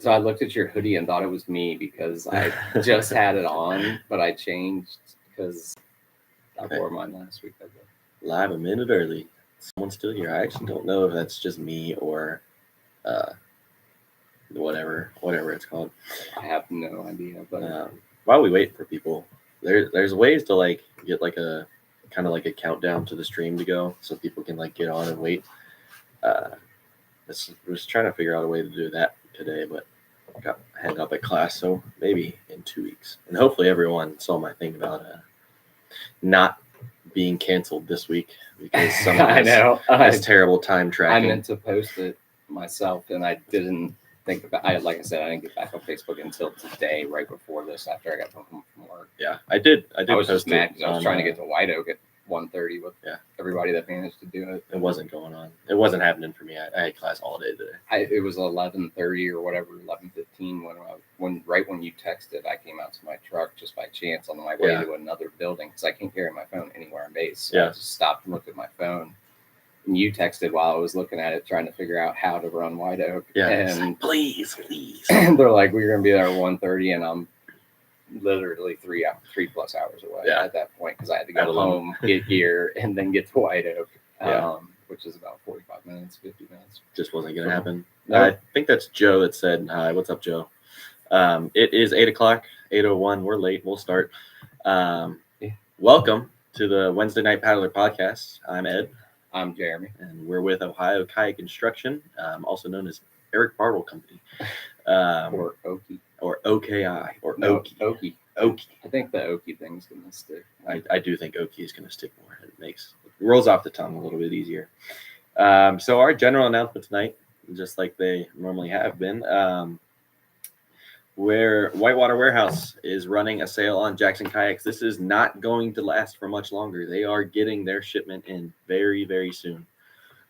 So I looked at your hoodie and thought it was me because I just had it on, but I changed because I wore mine last week. Live a minute early. Someone's still here. I actually don't know if that's just me or uh, whatever it's called. I have no idea. But while we wait for people, there's ways to like get like a kind of like a countdown to the stream to go, so people can like get on and wait. Was trying to figure out a way to do that today, but got hung up at class, so maybe in 2 weeks. And hopefully everyone saw my thing about not being canceled this week because someone has terrible time tracking. I meant to post it myself, and I didn't think about. Like I said, I didn't get back on Facebook until today, right before this, after I got home from work. Yeah, I did. I was just mad because I was trying to get to White Oak at 1:30 with everybody that managed to do it. It wasn't going on. It wasn't happening for me. I had class all day today. It was 11:30 or whatever, 11:15 when right when you texted, I came out to my truck just by chance on my way to another building because I can't carry my phone anywhere on base. So I just stopped and looked at my phone. And you texted while I was looking at it, trying to figure out how to run White Oak. Yeah, and like, please. And they're like, we're gonna be there at 1:30, and I'm literally 3+ hours away at that point because I had to go home, get here, and then get to White Oak, which is about 45 minutes, 50 minutes. Just wasn't gonna happen. No. I think that's Joe that said hi. What's up, Joe? It is 8:00, 8:01. We're late. We'll start. Welcome to the Wednesday Night Paddler Podcast. I'm Ed. I'm Jeremy, and we're with Ohio Kayak Construction, also known as Eric Bartle Company, or Okie, or OKI, or Okie. I think the Okie thing's gonna stick. I do think Okie is gonna stick more. It rolls off the tongue a little bit easier. So our general announcement tonight, just like they normally have been, where Whitewater Warehouse is running a sale on Jackson kayaks. This is not going to last for much longer. They are getting their shipment in very, very soon.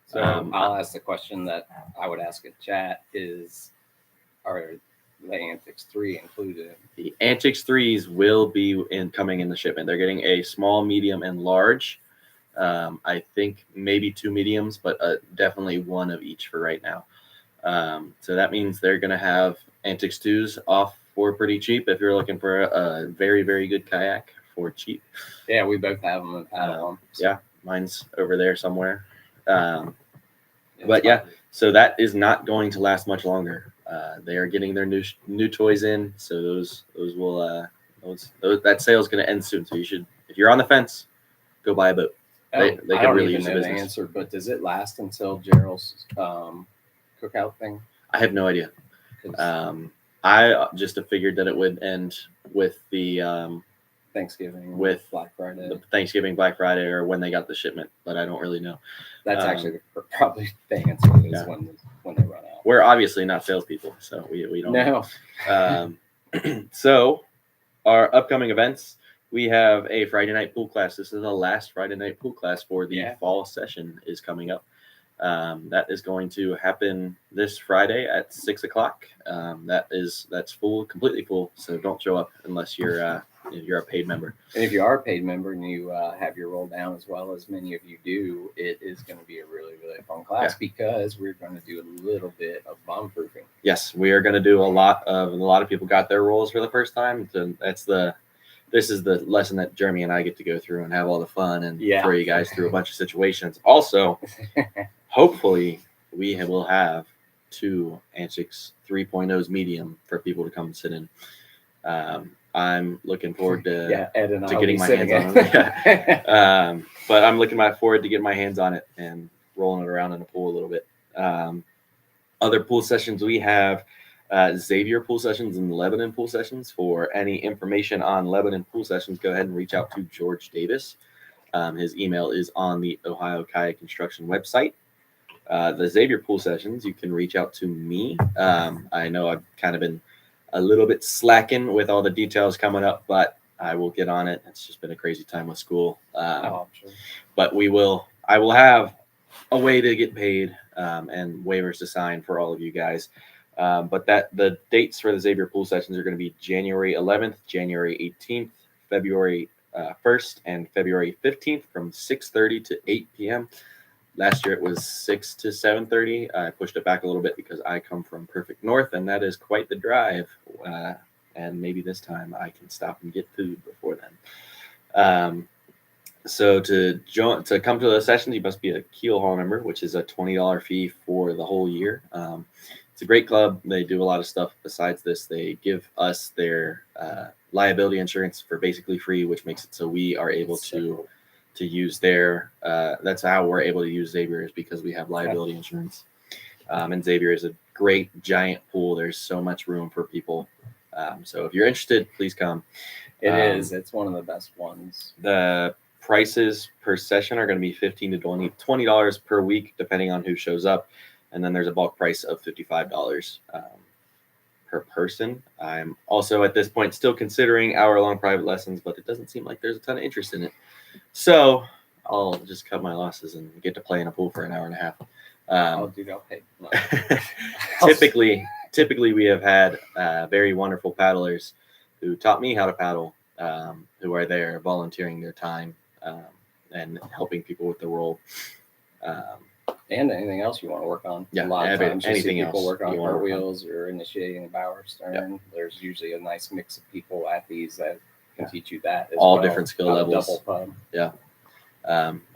So I'll ask the question that I would ask in chat is, are the Antics 3 included? The Antics 3s will be coming in the shipment. They're getting a small, medium, and large. I think maybe 2 mediums, but definitely 1 of each for right now. So that means they're going to have Antics 2s off for pretty cheap if you're looking for a very, very good kayak for cheap. Yeah, we both have them and paddle them. So. Yeah, mine's over there somewhere. But yeah, so that is not going to last much longer. They are getting their new toys in, so those will that sale is going to end soon. So you should, if you're on the fence, go buy a boat. They can really use the business. The answer, but does it last until Gerald's cookout thing? I have no idea. I just figured that it would end with the Thanksgiving, with Black Friday, Black Friday, or when they got the shipment. But I don't really know. That's actually probably the answer is when they run out. We're obviously not salespeople, so we don't know. So our upcoming events. We have a Friday night pool class. This is the last Friday night pool class for the fall session is coming up. That is going to happen this Friday at 6:00. That's completely full. So don't show up unless you're a paid member. And if you are a paid member and you have your roll down, as well as many of you do, it is going to be a really, really fun class because we're going to do a little bit of bomb proofing. Yes, we are going to do a lot of people got their rolls for the first time. This is the lesson that Jeremy and I get to go through and have all the fun and throw you guys through a bunch of situations. Also, hopefully, we will have 2 Antics 3.0s medium for people to come and sit in. I'm looking forward to getting my hands on it. But I'm looking forward to getting my hands on it and rolling it around in the pool a little bit. Other pool sessions we have. Xavier pool sessions and Lebanon pool sessions. For any information on Lebanon pool sessions, go ahead and reach out to George Davis. His email is on the Ohio Kayak Construction website. The Xavier pool sessions, you can reach out to me. I know I've kind of been a little bit slacking with all the details coming up, but I will get on it. It's just been a crazy time with school. Sure. But I will have a way to get paid and waivers to sign for all of you guys. But the dates for the Xavier pool sessions are going to be January 11th, January 18th, February 1st, and February 15th from 6:30 to 8 p.m. Last year it was 6 to 7:30. I pushed it back a little bit because I come from Perfect North, and that is quite the drive. And maybe this time I can stop and get food before then. So to come to the sessions, you must be a Keel Hall member, which is a $20 fee for the whole year. It's a great club. They do a lot of stuff besides this. They give us their liability insurance for basically free, which makes it so we are able to use their. That's how we're able to use Xavier, is because we have liability insurance. And Xavier is a great giant pool. There's so much room for people. So if you're interested, please come. It is. It's one of the best ones. The prices per session are going to be $15 to $20 per week, depending on who shows up. And then there's a bulk price of $55 per person. I'm also at this point still considering hour-long private lessons, but it doesn't seem like there's a ton of interest in it. So I'll just cut my losses and get to play in a pool for an hour and a half. I'll pay. Typically, we have had very wonderful paddlers who taught me how to paddle, who are there volunteering their time and helping people with the role. And anything else you want to work on. Yeah, a lot of times anything people else work on you car wanna work wheels or initiating a bow or stern. Yep. There's usually a nice mix of people at these that can teach you that as all well. Different skill levels. Double pub. Yeah.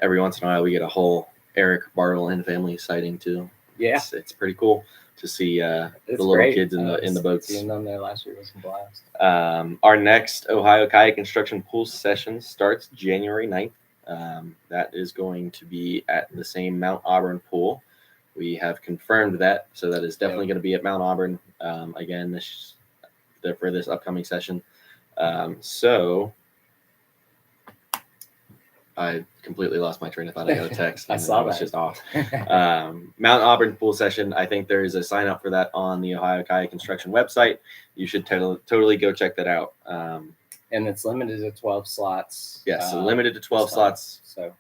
Every once in a while we get a whole Eric Bartle and family sighting too. Yeah, it's pretty cool to see the little kids in the boats. Seeing them there last year was a blast. Our next Ohio Kayak Instruction Pool session starts January 9th. That is going to be at the same Mount Auburn pool. We have confirmed that, so that is definitely going to be at Mount Auburn again for this upcoming session. So I completely lost my train of thought. I got a text. I saw that. It's just off. Mount Auburn pool session. I think there is a sign up for that on the Ohio Kayak Instruction website. You should totally go check that out. And it's limited to 12 slots. Yes, limited to 12 slots. So,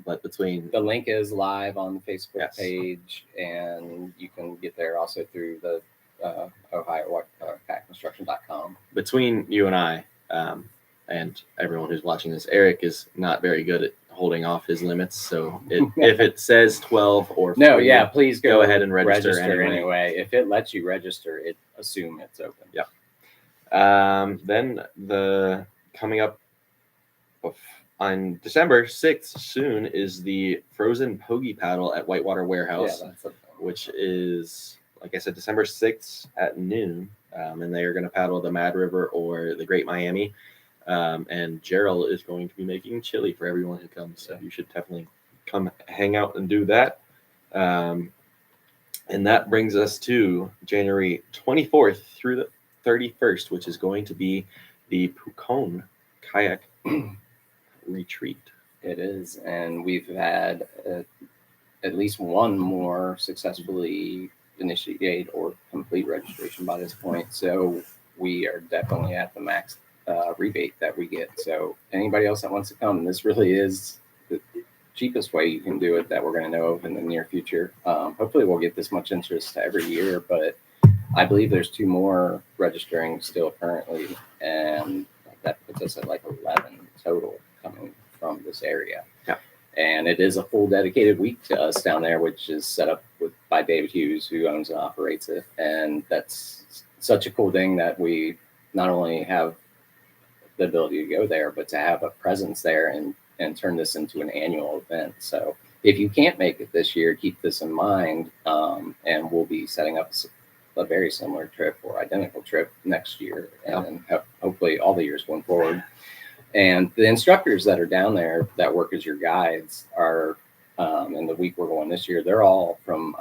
but between the link is live on the Facebook page, and you can get there also through the OhioKayakConstruction.com. Between you and I, and everyone who's watching this, Eric is not very good at holding off his limits. So if it says 12 or 14, please go ahead and register anyway. If it lets you register, assume it's open. Yeah. Then coming up on December 6th soon is the Frozen Pogie Paddle at Whitewater Warehouse, which is, like I said, December 6th at noon. And they are going to paddle the Mad River or the Great Miami. And Gerald is going to be making chili for everyone who comes. So you should definitely come hang out and do that. And that brings us to January 24th through the 31st, which is going to be the Pucone Kayak Retreat. It is. And we've had at least one more successfully initiate or complete registration by this point. So we are definitely at the max rebate that we get. So anybody else that wants to come, this really is the cheapest way you can do it that we're going to know of in the near future. Hopefully we'll get this much interest every year, but I believe there's 2 more registering still currently, and that puts us at like 11 total coming from this area. Yeah. And it is a full dedicated week to us down there, which is set up by David Hughes, who owns and operates it. And that's such a cool thing that we not only have the ability to go there, but to have a presence there and turn this into an annual event. So if you can't make it this year, keep this in mind, and we'll be setting up a very similar trip or identical trip next year, and hopefully all the years going forward. And the instructors that are down there that work as your guides are, in the week we're going this year, they're all from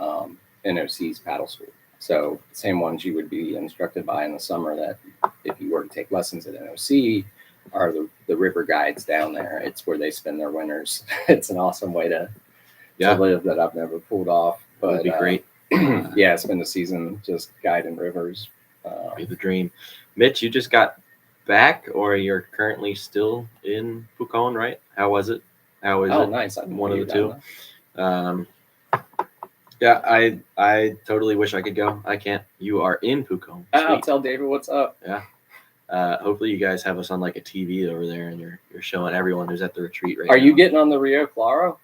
NOC's paddle school. So same ones you would be instructed by in the summer that if you were to take lessons at NOC are the river guides down there. It's where they spend their winters. It's an awesome way to live that I've never pulled off. But it'd be great. Spend the season just guiding rivers. Be the dream. Mitch, you just got back, or you're currently still in Pucone, right? How was it? How is it? Oh, nice. One of the two. I totally wish I could go. I can't. You are in Pucone. I'll tell David what's up. Yeah. Hopefully you guys have us on like a TV over there, and you're showing everyone who's at the retreat right now. Are you getting on the Rio Claro?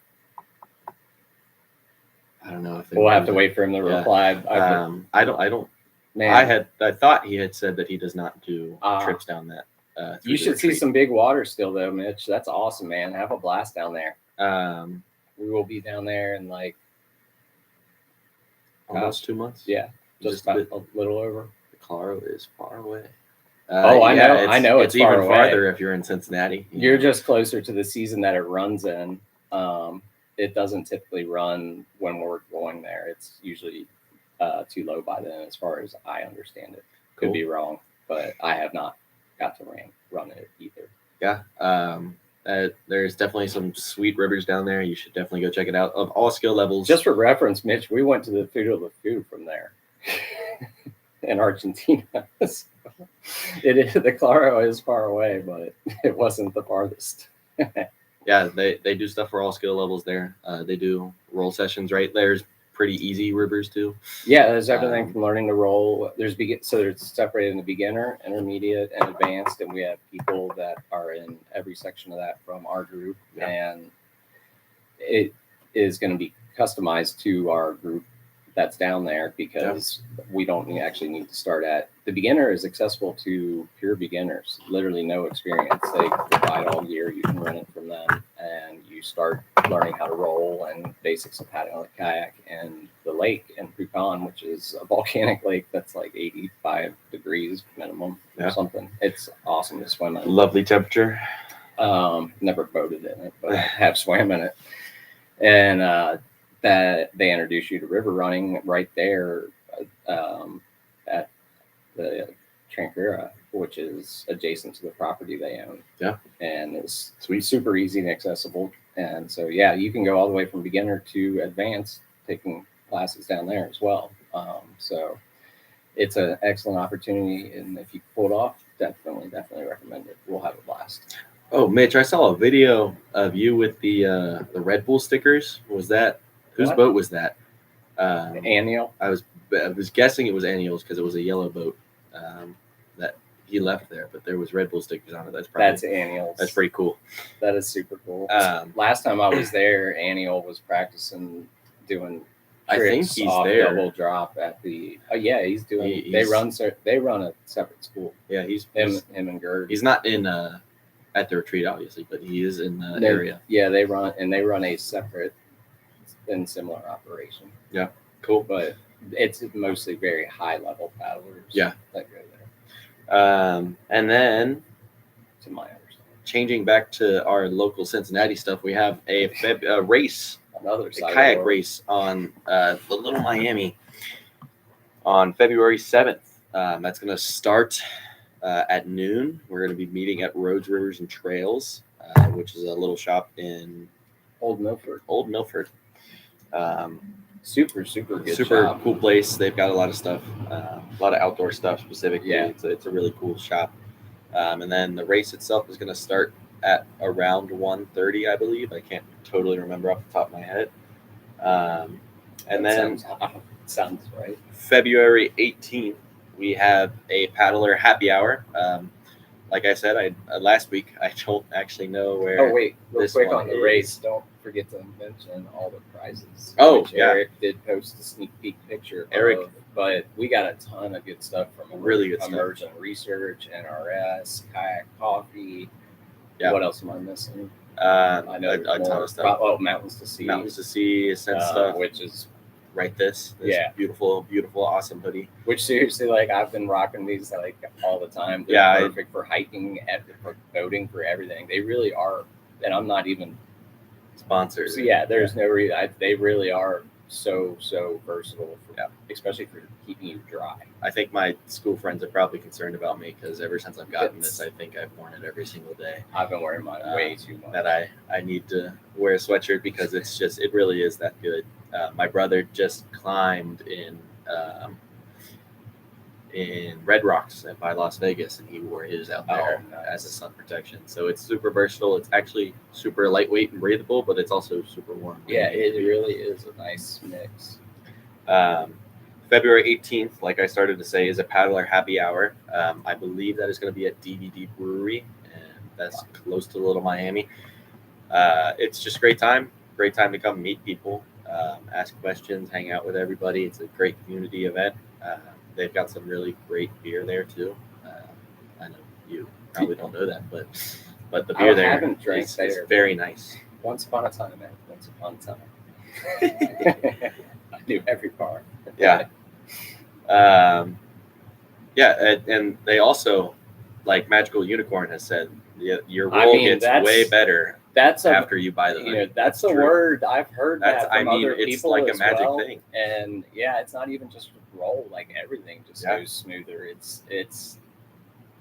I don't know if we'll have to wait for him to reply. I don't. Man, I thought he had said that he does not do trips down that. You should see some big water still, though, Mitch. That's awesome, man. Have a blast down there. We will be down there in like almost 2 months. Yeah, just about a little over. The Colorado is far away. I know. It's even far farther if you're in Cincinnati. You're just closer to the season that it runs in. It doesn't typically run when we're going there. It's usually too low by then, as far as I understand it. Could be wrong, but I have not got to run it either. Yeah. There's definitely some sweet rivers down there. You should definitely go check it out. Of all skill levels. Just for reference, Mitch, we went to the Food from there in Argentina. The Colorado is far away, but it wasn't the farthest. Yeah, they do stuff for all skill levels there. They do roll sessions right there's pretty easy rivers too. Yeah, there's everything from learning to roll. There's separated into beginner, intermediate, and advanced, and we have people that are in every section of that from our group, and it is going to be customized to our group that's down there because we don't actually need to start at the beginner is accessible to pure beginners, literally no experience. They provide all gear, you can rent it from them, and you start learning how to roll and basics of paddling on the kayak and the lake in Pucon, which is a volcanic lake that's like 85 degrees minimum or something. It's awesome to swim in. Lovely temperature. Never boated in it, but I have swam in it. And that they introduce you to river running right there at the Tranquera, which is adjacent to the property they own. Yeah. And it's super easy and accessible. And so, you can go all the way from beginner to advanced, taking classes down there as well. So it's an excellent opportunity. And if you pull it off, definitely recommend it. We'll have a blast. Oh, Mitch, I saw a video of you with the Red Bull stickers. Was that whose boat was that? Aniel. I was guessing it was Aniel's because it was a yellow boat that he left there, but there was Red Bull stickers on it. That's Aniel's. That's pretty cool. That is super cool. Last time I was there, Aniel was practicing doing. I think he's there. Double drop at the. He's doing. They run a separate school. Yeah, he's him and Gerd. He's not in at the retreat, obviously, but he is in the area. Yeah, they run a separate and similar operation. Yeah, cool. But it's mostly very high level paddlers. Yeah, that go there. And then, to my understanding, changing back to our local Cincinnati stuff, we have a race, a kayak race on the Little Miami on February 7th. That's going to start at noon. We're going to be meeting at Roads, Rivers, and Trails, which is a little shop in Old Milford. Super good shop. Cool place. They've got a lot of stuff, a lot of outdoor stuff specifically. Yeah. It's a really cool shop. And then the race itself is going to start at around 1:30, I believe. I can't totally remember off the top of my head. And then sounds right. February 18th, we have a paddler happy hour. Like I said, last week, I don't actually know where. Oh, wait, real quick on the race. Don't forget to mention all the prizes. Eric did post a sneak peek picture. But we got a ton of good stuff from really good Emergent Research, NRS, Kayak Coffee. Yeah. What else am I missing? I know a ton of stuff. Mountains to See. Mountains to See, Ascent stuff. Which is this beautiful awesome hoodie, which seriously, like, I've been rocking these like all the time. They're perfect for hiking, for boating, for everything. They really are, and I'm not even sponsored. So there's no reason. They really are so versatile, especially for keeping you dry. I think my school friends are probably concerned about me because ever since I've gotten this, I think I've worn it every single day. I've been wearing mine way too much. That I need to wear a sweatshirt because it really is that good. My brother just climbed in Red Rocks by Las Vegas, and he wore his out there as a sun protection. So it's super versatile. It's actually super lightweight and breathable, but it's also super warm. Yeah, it really is a nice mix. February 18th, like I started to say, is a paddler happy hour. I believe that is going to be at DVD Brewery, and that's close to Little Miami. It's just a great time to come meet people. ask questions, hang out with everybody. It's a great community event. They've got some really great beer there too. I know you probably don't know that, but the beer there is very nice. Once upon a time, man. Once upon a time. I knew every bar. Yeah. And they also, like Magical Unicorn has said, your roll gets way better after you buy the thing. That's the word. I've heard that from other people. It's like a magic thing. And yeah, it's not even just roll. Like everything just goes smoother. It's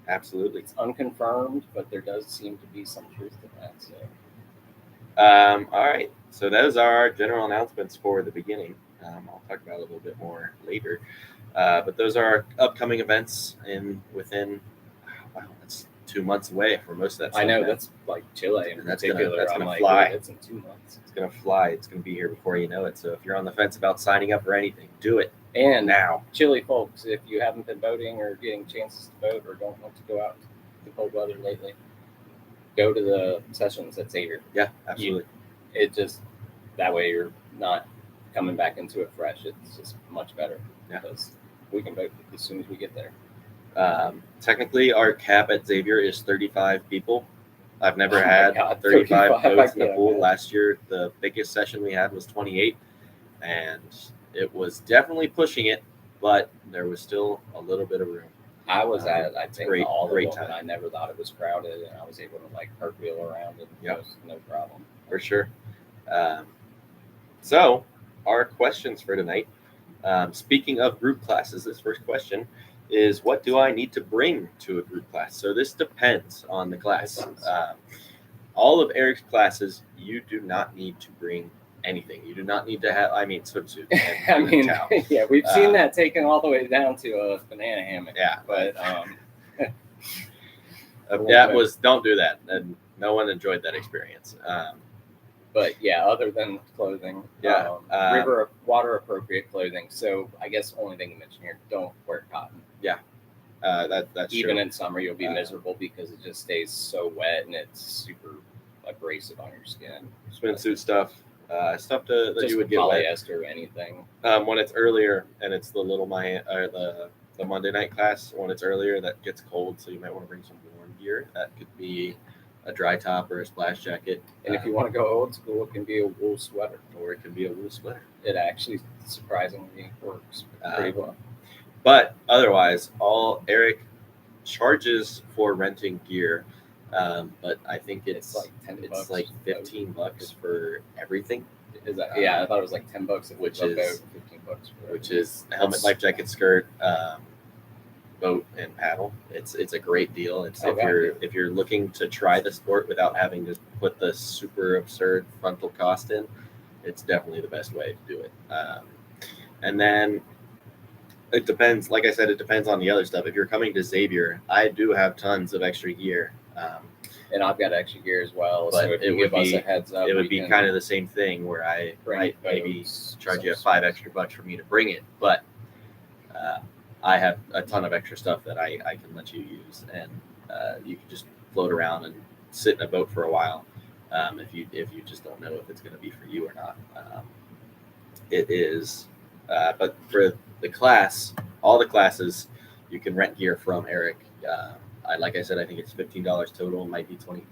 absolutely. It's unconfirmed, but there does seem to be some truth to that. So. All right. So those are our general announcements for the beginning. I'll talk about it a little bit more later. But those are our upcoming events within, it's 2 months away for most of that stuff. I know, that's like Chile in particular. That's going to fly. It's in 2 months. It's going to fly. It's going to be here before you know it. So if you're on the fence about signing up for anything, do it. And now. Chile folks, if you haven't been voting or getting chances to vote or don't want to go out to the cold weather lately, go to the sessions at Xavier. Yeah, absolutely. It just, that way you're not coming back into it fresh. It's just much better because we can vote as soon as we get there. Technically, our cap at Xavier is 35 people. I've never had 35 votes in the pool. Last year, the biggest session we had was 28, and it was definitely pushing it, but there was still a little bit of room. I was at, I think, all of them, time. and I never thought it was crowded, and I was able to like cartwheel around it. No problem. For sure. So, our questions for tonight. Speaking of group classes, this first question is, what do I need to bring to a group class? So this depends on the class. All of Eric's classes, you do not need to bring anything. You do not need to have, swimsuit. Yeah, we've seen that taken all the way down to a banana hammock. Yeah. But don't do that. And no one enjoyed that experience. But yeah, other than clothing, water appropriate clothing. So I guess only thing to mention here, don't wear cotton. Yeah, that's even true. In summer you'll be miserable because it just stays so wet and it's super abrasive on your skin. Swimsuit stuff that you would get polyester or anything. When it's earlier and it's the the Monday night class, when it's earlier, that gets cold, so you might want to bring some warm gear. That could be a dry top or a splash jacket. And if you want to go old school, it can be a wool sweater. Or it can be a wool sweater. It actually surprisingly works pretty well. But otherwise, Eric charges for renting gear. But I think it's like $10. It's like $15 for everything. Is that? I thought it was like $10, which is $15 which is helmet, life jacket, skirt, boat, and paddle. It's a great deal. If you're looking to try the sport without having to put the super absurd frontal cost in, it's definitely the best way to do it. And then it depends. Like I said, it depends on the other stuff. If you're coming to Xavier, I do have tons of extra gear. And I've got extra gear as well. But so if you give us a heads up, it would be kind of the same thing where I might maybe charge you $5 extra for me to bring it, but I have a ton of extra stuff that I can let you use, and you can just float around and sit in a boat for a while. If you just don't know if it's going to be for you or not, it is. But for the class, all the classes, you can rent gear from Eric. Like I said, I think it's $15 total. It might be 20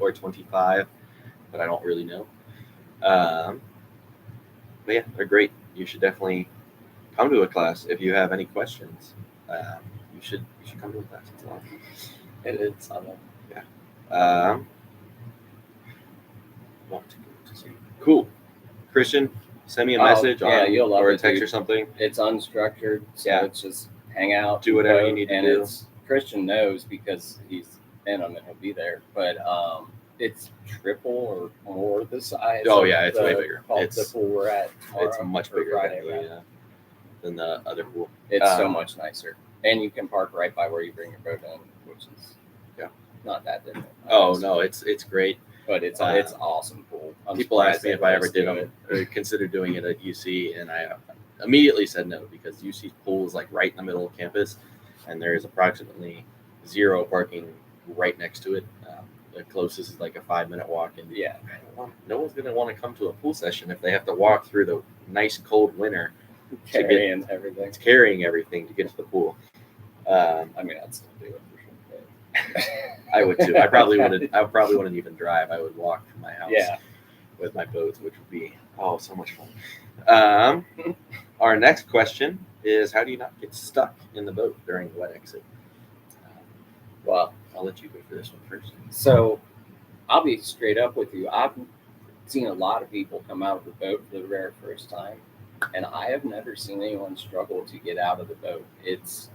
or 25, but I don't really know. But yeah, they're great. You should definitely come to a class. If you have any questions, you should come to a class. It's a lot of fun. It is. I love it. Yeah. Cool. Christian, send me a message or a text or something. It's unstructured, so it's just hang out, do whatever you need to do. Christian knows because he's in them and he'll be there, but it's triple or more the size. Oh yeah, it's way bigger. It's the pool we're at. It's much bigger than the other pool. It's so much nicer, and you can park right by where you bring your boat in, which is not that different. Oh no, it's great. But it's awesome pool. People ask me if I ever did them or considered doing it at UC, and I immediately said no because UC's pool is like right in the middle of campus, and there is approximately 0 parking right next to it. the closest is like a 5-minute walk, and yeah, no one's gonna want to come to a pool session if they have to walk through the nice cold winter carrying everything to get to the pool. I mean, I'd still do it for sure. I would too. I probably wouldn't even drive. I would walk from my house with my boats, which would be so much fun. Our next question is, how do you not get stuck in the boat during the wet exit? Well, I'll let you go for this one first. So I'll be straight up with you. I've seen a lot of people come out of the boat for the very first time, and I have never seen anyone struggle to get out of the boat. It's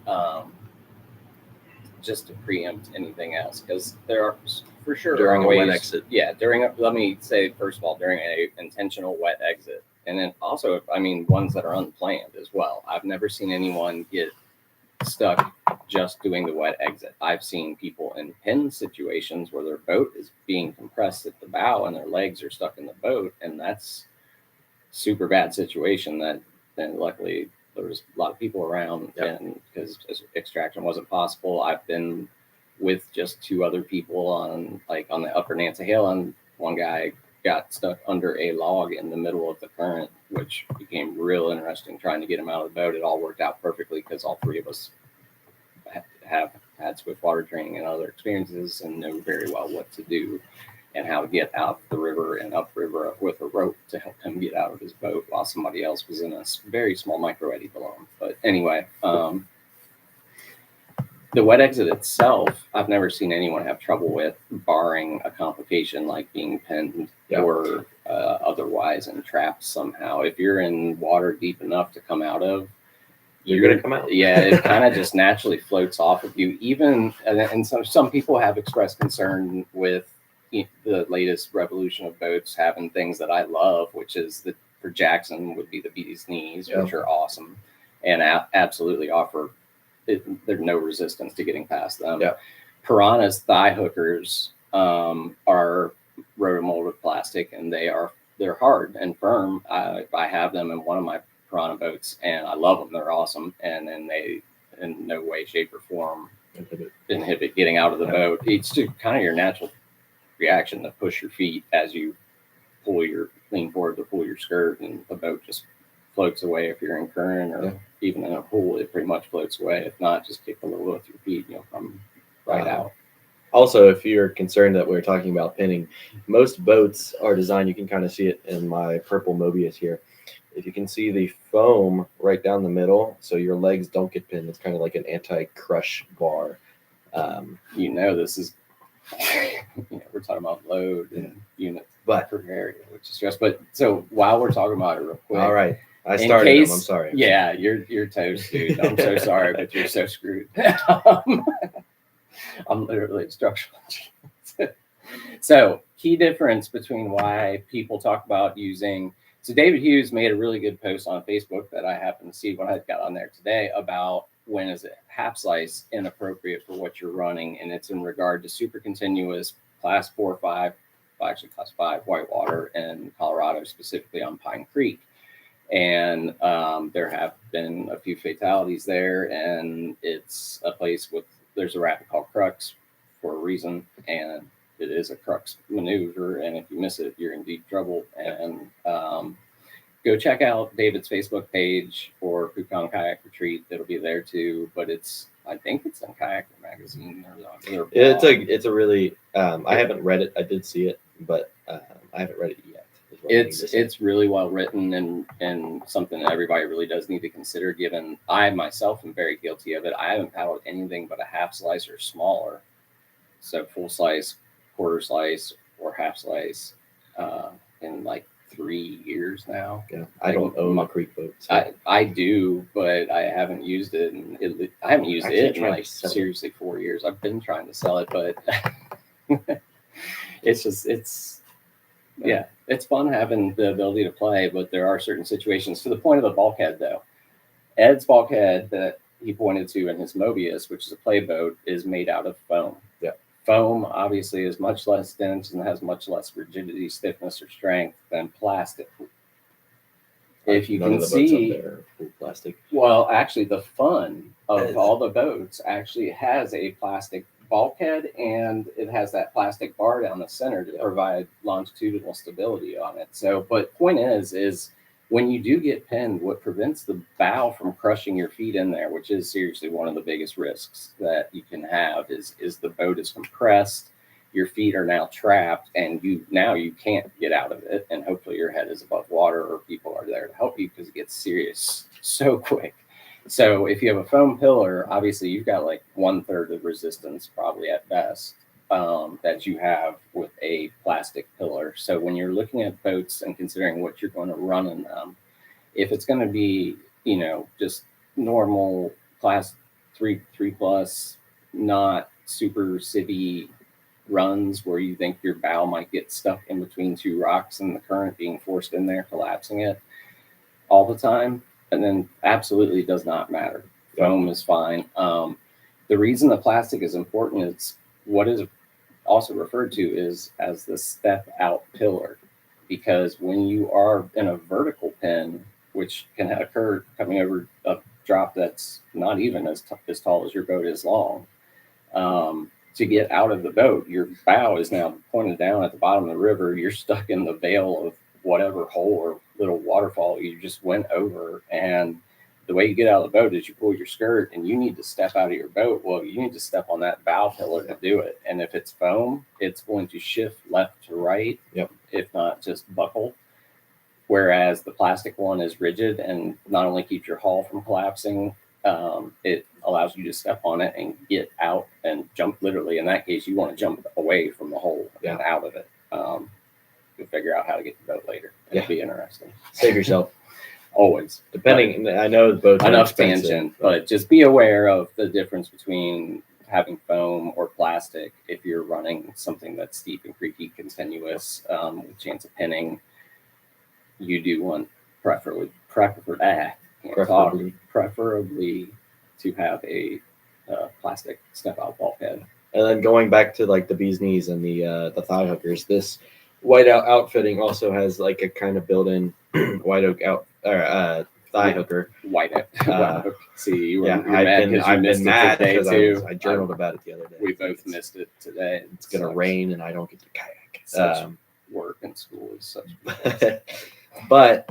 just to preempt anything else, because there are for sure during a wet exit. Yeah, let me say first of all, during a intentional wet exit, and then also, I mean, ones that are unplanned as well. I've never seen anyone get stuck just doing the wet exit. I've seen people in pin situations where their boat is being compressed at the bow and their legs are stuck in the boat, and that's super bad situation. That then luckily there was a lot of people around, and because extraction wasn't possible. I've been with just 2 other people on the upper Nancy Hill, and one guy got stuck under a log in the middle of the current, which became real interesting trying to get him out of the boat. It all worked out perfectly because all 3 of us have had swift water training and other experiences and know very well what to do and how to get out the river and upriver with a rope to help him get out of his boat while somebody else was in a very small micro eddy below him. But anyway, the wet exit itself, I've never seen anyone have trouble with, barring a complication like being pinned or otherwise and trapped somehow. If you're in water deep enough to come out of, you're going to come out. Yeah, it kind of just naturally floats off of you. Even, and some people have expressed concern with the latest revolution of boats having things that I love, which is for Jackson would be the bee's knees, which are awesome and absolutely offer. There's no resistance to getting past them. Piranha's thigh hookers are rotomolded plastic, and they're hard and firm. I have them in one of my Piranha boats, and I love them. They're awesome, and then they in no way, shape, or form inhibit getting out of the boat. It's just kind of your natural reaction to push your feet as you lean forward to pull your skirt, and the boat just floats away. If you're in current or even in a pool, it pretty much floats away. If not, just kick a little with your feet, and you'll come right out. Also, if you're concerned that we're talking about pinning, most boats are designed, you can kind of see it in my purple Mobius here. If you can see the foam right down the middle, so your legs don't get pinned, it's kind of like an anti-crush bar. This is, we're talking about load and units per area, which is just, but so while we're talking about it real quick. All right. I started them. I'm sorry. Yeah, you're toast, dude. I'm so sorry, but you're so screwed. I'm literally instructional. So key difference between why people talk about using. So David Hughes made a really good post on Facebook that I happened to see when I got on there today about when is it half slice inappropriate for what you're running, and it's in regard to super continuous class 4 or 5, actually class 5 whitewater in Colorado, specifically on Pine Creek. And there have been a few fatalities there, and it's a place there's a rapid called Crux for a reason, and it is a Crux maneuver, and if you miss it, you're in deep trouble. And go check out David's Facebook page or Kukan Kayak Retreat. It'll be there too, but I think it's in Kayak magazine. It's a really I haven't read it. I did see it, but I haven't read it yet. It's really well written and something that everybody really does need to consider, given I myself am very guilty of it. I haven't paddled anything but a half slice or smaller. So full slice, quarter slice, or half slice in like 3 years now. Yeah, I don't own a creek boat. So. I do, but I haven't used it. And I haven't used it in like seriously 4 years. I've been trying to sell it, but it's fun having the ability to play, but there are certain situations. To the point of the bulkhead, though, Ed's bulkhead that he pointed to in his Mobius, which is a play boat, is made out of foam. Yeah. Foam obviously is much less dense and has much less rigidity, stiffness, or strength than plastic. If you can see, plastic. Well, actually, the fun of all the boats actually has a plastic bulkhead, and it has that plastic bar down the center to provide longitudinal stability on it. So, but point is when you do get pinned, what prevents the bow from crushing your feet in there, which is seriously one of the biggest risks that you can have, is the boat is compressed, your feet are now trapped, and you can't get out of it. And hopefully your head is above water, or people are there to help you, because it gets serious so quick. So if you have a foam pillar, obviously you've got like 1/3 of resistance, probably at best, that you have with a plastic pillar. So when you're looking at boats and considering what you're going to run in them, if it's going to be, just normal class 3 plus, not super city runs where you think your bow might get stuck in between two rocks and the current being forced in there, collapsing it all the time, and then absolutely does not matter. Foam is fine. The reason the plastic is important is what is also referred to is as the step out pillar, because when you are in a vertical pin, which can occur coming over a drop that's not even as tall as your boat is long, to get out of the boat, your bow is now pointed down at the bottom of the river. You're stuck in the veil of whatever hole or little waterfall you just went over. And the way you get out of the boat is you pull your skirt, and you need to step out of your boat. Well, you need to step on that bow pillar to do it. And if it's foam, it's going to shift left to right, if not just buckle. Whereas the plastic one is rigid and not only keeps your hull from collapsing, it allows you to step on it and get out and jump. Literally, in that case, you want to jump away from the hole and out of it. You'll figure out how to get the boat later. It'll be interesting. Save yourself. Always. Depending, I know the boats enough tangent, but just be aware of the difference between having foam or plastic if you're running something that's steep and creaky, continuous, with chance of pinning. You do want preferably to have a plastic step out bulkhead. And then going back to like the bee's knees and the thigh hookers, this whiteout outfitting also has like a kind of built-in white oak thigh hooker. Whiteout. See, you were I've been mad because I journaled about it the other day. We both missed it today. It's gonna rain and I don't get to kayak. Such work and school is such. But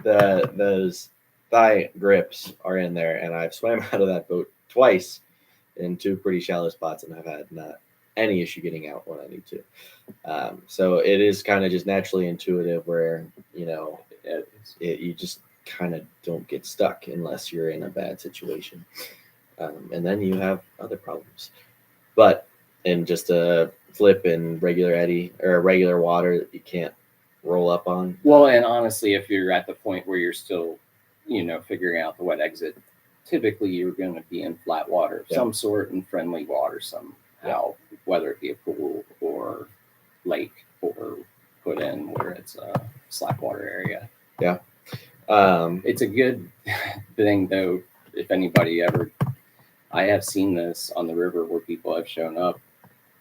those thigh grips are in there, and I've swam out of that boat twice in 2 pretty shallow spots, and I've had not any issue getting out when I need to. So it is kind of just naturally intuitive where, you just kind of don't get stuck unless you're in a bad situation. And then you have other problems. But in just a flip in regular eddy or regular water that you can't roll up on. Well, and honestly, if you're at the point where you're still, figuring out the wet exit, typically you're going to be in flat water of some sort, and friendly water somehow, whether it be a pool or lake or put in where it's a slack water area. Yeah. It's a good thing though, if anybody ever, I have seen this on the river where people have shown up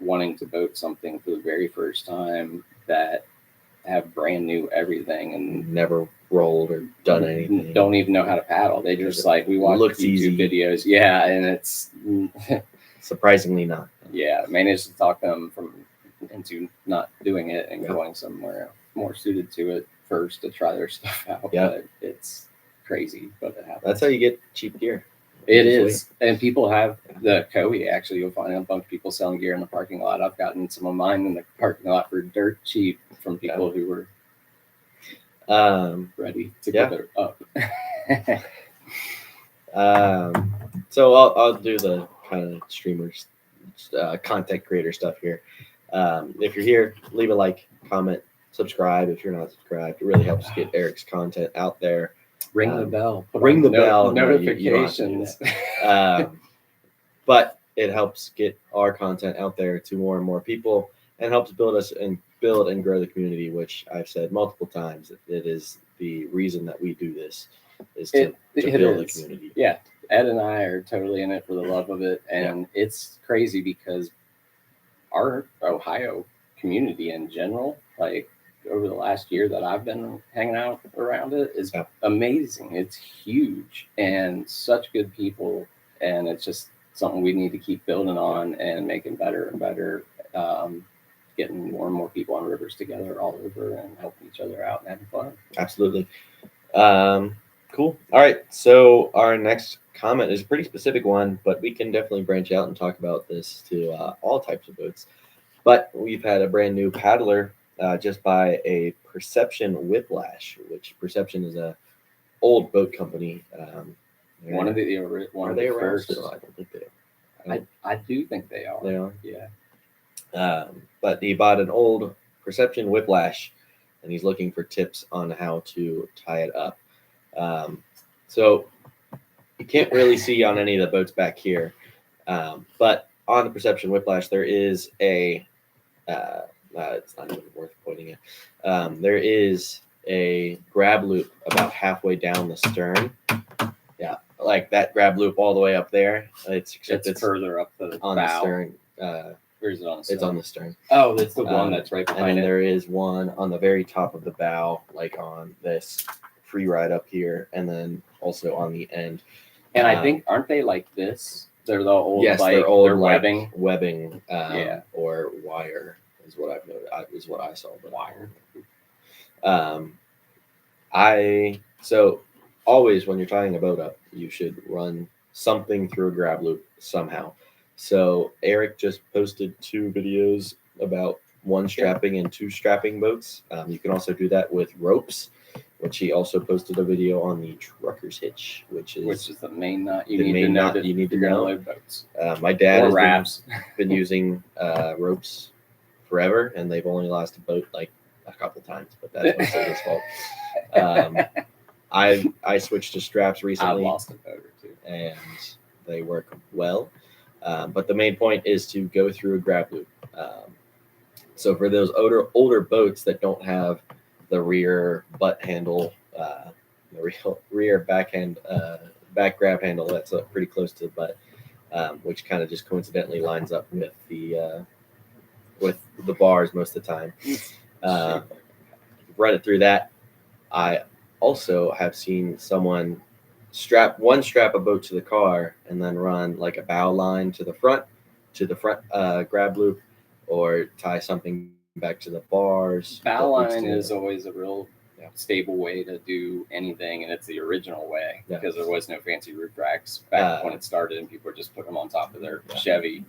wanting to boat something for the very first time that have brand new everything and never rolled or done anything. Don't even know how to paddle. They just we watch YouTube videos. Yeah, and it's surprisingly not. Yeah, managed to talk them into not doing it and going somewhere more suited to it first to try their stuff out. Yeah, but it's crazy, but it happens. That's how you get cheap gear. It is, and people have the Koei. Actually, you'll find a bunch of people selling gear in the parking lot. I've gotten some of mine in the parking lot for dirt cheap from people who were ready to give it up. So I'll do the kind of streamers, content creator stuff here. If you're here, leave a like, comment, subscribe if you're not subscribed. It really helps get Eric's content out there. Ring the bell. Ring the bell. Notifications. But it helps get our content out there to more and more people, and helps build and grow the community, which I've said multiple times. It is the reason that we do this, is to build a community. Yeah. Ed and I are totally in it for the love of it. And it's crazy because our Ohio community in general, over the last year that I've been hanging out around it, is amazing. It's huge and such good people, and it's just something we need to keep building on and making better and better. Getting more and more people on rivers together all over and helping each other out and having fun. Absolutely. Cool. All right. So our next comment is a pretty specific one, but we can definitely branch out and talk about this to all types of boats. But we've had a brand new paddler just buy a Perception Whiplash, which Perception is a old boat company. One of the first. Still? I don't think they are. I do think they are. They are? Yeah. But he bought an old Perception Whiplash, and he's looking for tips on how to tie it up. So you can't really see on any of the boats back here, but on the Perception Whiplash, there is a it's not even worth pointing at. There is a grab loop about halfway down the stern. Yeah, like that grab loop all the way up there. It's further up the on bow. The stern. Where is it on the stern? It's on the stern. Oh, that's the one that's right behind and it. There is one on the very top of the bow, like on this free ride up here, and then also on the end. And I think, aren't they like this? They're the old, yes, they're old, they're webbing. Webbing, or wire is what I've noted. Is what I saw. But wire. So always when you're tying a boat up, you should run something through a grab loop somehow. So Eric just posted 2 videos about 1 strapping and 2 strapping boats. You can also do that with ropes, which he also posted a video on the trucker's hitch, which is the main knot you need to know. Load boats. My dad has been using ropes forever, and they've only lost a boat like a couple times, but that's mostly his fault. I switched to straps recently. I lost a boat or 2, and they work well. But the main point is to go through a grab loop. So for those older boats that don't have the rear butt handle, the rear back grab handle that's pretty close to the butt, which kind of just coincidentally lines up with the bars most of the time. Run it through that. I also have seen someone strap a boat to the car and then run like a bow line to the front grab loop, or tie something back to the bars. Bow line is always a real stable way to do anything, and it's the original way because there was no fancy roof racks back when it started, and people were just putting them on top of their Chevy.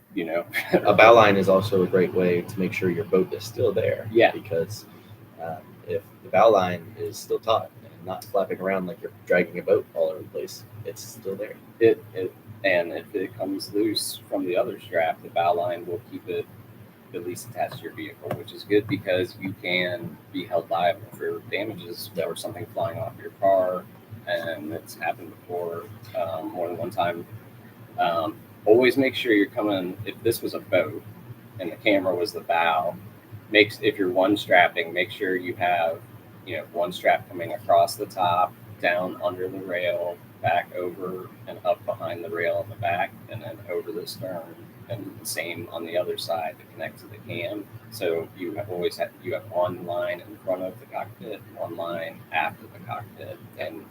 A bow line is also a great way to make sure your boat is still there. Yeah, because if the bow line is still taut and not flapping around like you're dragging a boat all over the place, it's still there. And if it comes loose from the other strap, the bow line will keep it at least attached to your vehicle, which is good because you can be held liable for damages or something flying off your car, and it's happened before more than one time. Always make sure you're coming. If this was a boat and the camera was the bow, if you're one strapping, make sure you have one strap coming across the top, down under the rail, back over and up behind the rail in the back, and then over the stern, and the same on the other side to connect to the cam. So you have one line in front of the cockpit, one line after the cockpit, and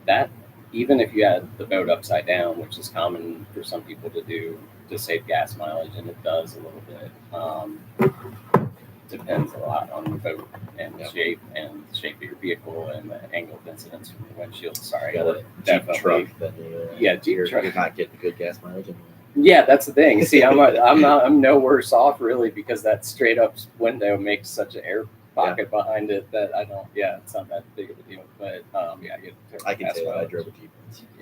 that, even if you had the boat upside down, which is common for some people to do to save gas mileage, and it does a little bit, depends a lot on the boat and the shape of your vehicle and the angle of incidence from the windshield. Sorry, definitely. Truck, Jeep truck. You're not getting good gas mileage anymore. Yeah, that's the thing. See, I'm no worse off really, because that straight up window makes such an air pocket behind it that I don't. Yeah, it's not that big of a deal. But I can tell. I drove a Jeep.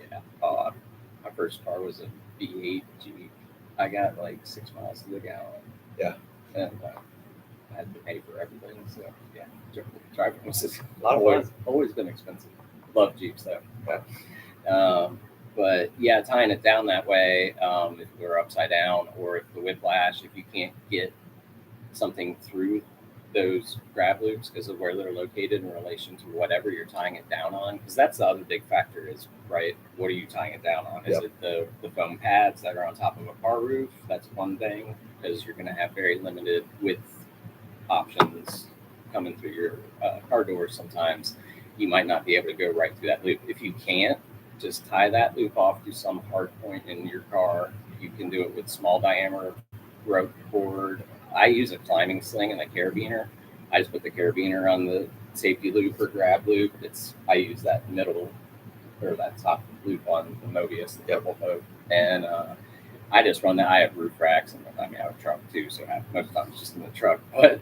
Yeah. My first car was a V8 Jeep. I got like 6 miles to the gallon. Yeah. And I had to pay for everything. So yeah, driving was just always been expensive. Love Jeeps though. Yeah. But yeah, tying it down that way, if we're upside down, or if the whiplash, if you can't get something through those grab loops because of where they're located in relation to whatever you're tying it down on, because that's the other big factor is, right, what are you tying it down on? Is it the foam pads that are on top of a car roof? That's one thing, because you're going to have very limited width options coming through your car doors sometimes. You might not be able to go right through that loop. If you can't, just tie that loop off to some hard point in your car. You can do it with small diameter rope cord. I use a climbing sling and a carabiner. I just put the carabiner on the safety loop or grab loop. I use that middle or that top loop on the Mobius, the double boat, and I just run that. I have roof racks, and I have a truck too, so most of the time it's just in the truck. But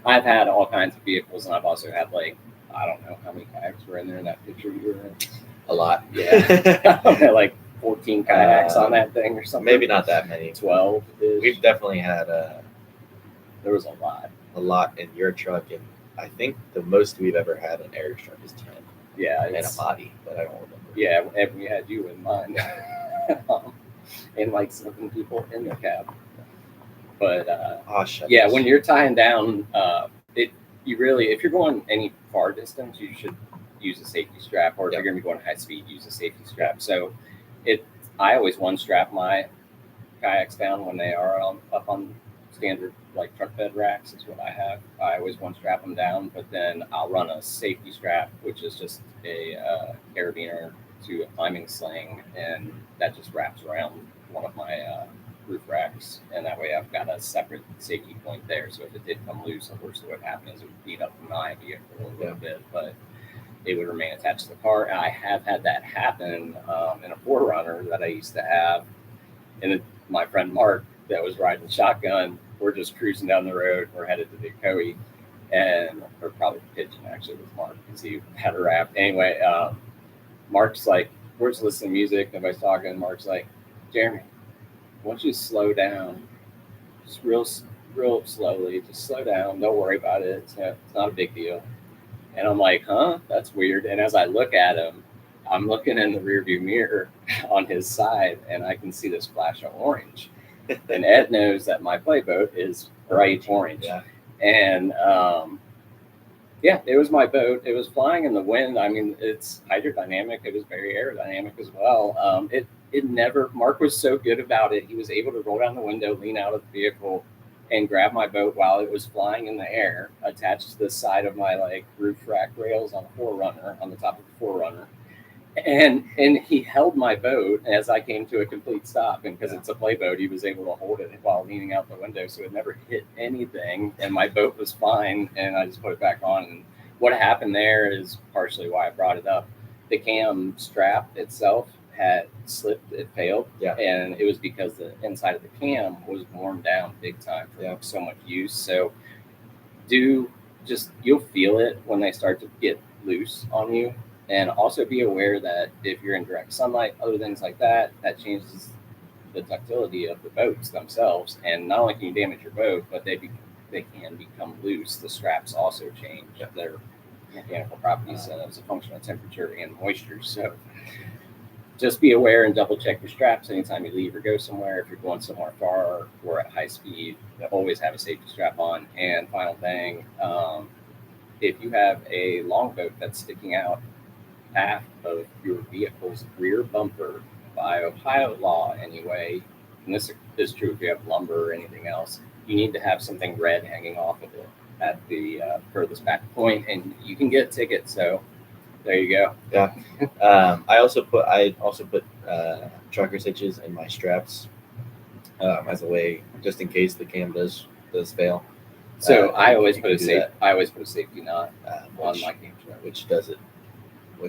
I've had all kinds of vehicles, and I've also had I don't know how many kayaks were in there in that picture you were in. A lot. Yeah. I had like 14 kayaks on that thing or something. Maybe not that many. 12. We've definitely had there was a lot. A lot in your truck, and I think the most we've ever had in Eric's truck is 10. Yeah. And a body, but I don't remember. Yeah, and we had you in mine. And like 7 people in the cab. But yeah, when you're tying down, if you're going any far distance, you should use a safety strap, or if you're going to be going high speed, use a safety strap. So I always one strap my kayaks down when they are up on standard truck bed racks is what I have. I always one strap them down, but then I'll run a safety strap, which is just a carabiner to a climbing sling, and that just wraps around one of my roof racks, and that way I've got a separate safety point there. So if it did come loose, of course, what would happen is it would beat up my vehicle a little bit, but it would remain attached to the car. And I have had that happen in a 4Runner that I used to have, and my friend Mark that was riding shotgun. We're just cruising down the road. We're headed to the Coe, and or probably Pigeon actually with Mark because he had a raft. Anyway, Mark's like, we're just listening to music. Nobody's talking. Mark's like, Jeremy, why don't you slow down? Just real slowly. Just slow down. Don't worry about it. It's not a big deal. And I'm like, huh? That's weird. And as I look at him, I'm looking in the rearview mirror on his side, and I can see this flash of orange. And Ed knows that my playboat is bright orange. Yeah. And it was my boat. It was flying in the wind. I mean, it's hydrodynamic. It was very aerodynamic as well. Mark was so good about it. He was able to roll down the window, lean out of the vehicle, and grab my boat while it was flying in the air, attached to the side of my roof rack rails on a 4Runner, on the top of the 4Runner. And he held my boat as I came to a complete stop. And because it's a playboat, he was able to hold it while leaning out the window, so it never hit anything. And my boat was fine, and I just put it back on. And what happened there is partially why I brought it up. The cam strap itself had slipped, it failed, and it was because the inside of the cam was worn down big time for so much use. So you'll feel it when they start to get loose on you. And also be aware that if you're in direct sunlight, other things like that, that changes the ductility of the boats themselves. And not only can you damage your boat, but they can become loose. The straps also change their mechanical properties as a function of temperature and moisture. So just be aware and double check your straps anytime you leave or go somewhere. If you're going somewhere far or at high speed, always have a safety strap on. And final thing, if you have a longboat that's sticking out half of your vehicle's rear bumper, by Ohio law anyway, and this is true if you have lumber or anything else, you need to have something red hanging off of it at the furthest back point, and you can get a ticket. So there you go. Yeah. I also put trucker hitches in my straps as a way, just in case the cam does fail. So I always put a safety knot on my cam strap, which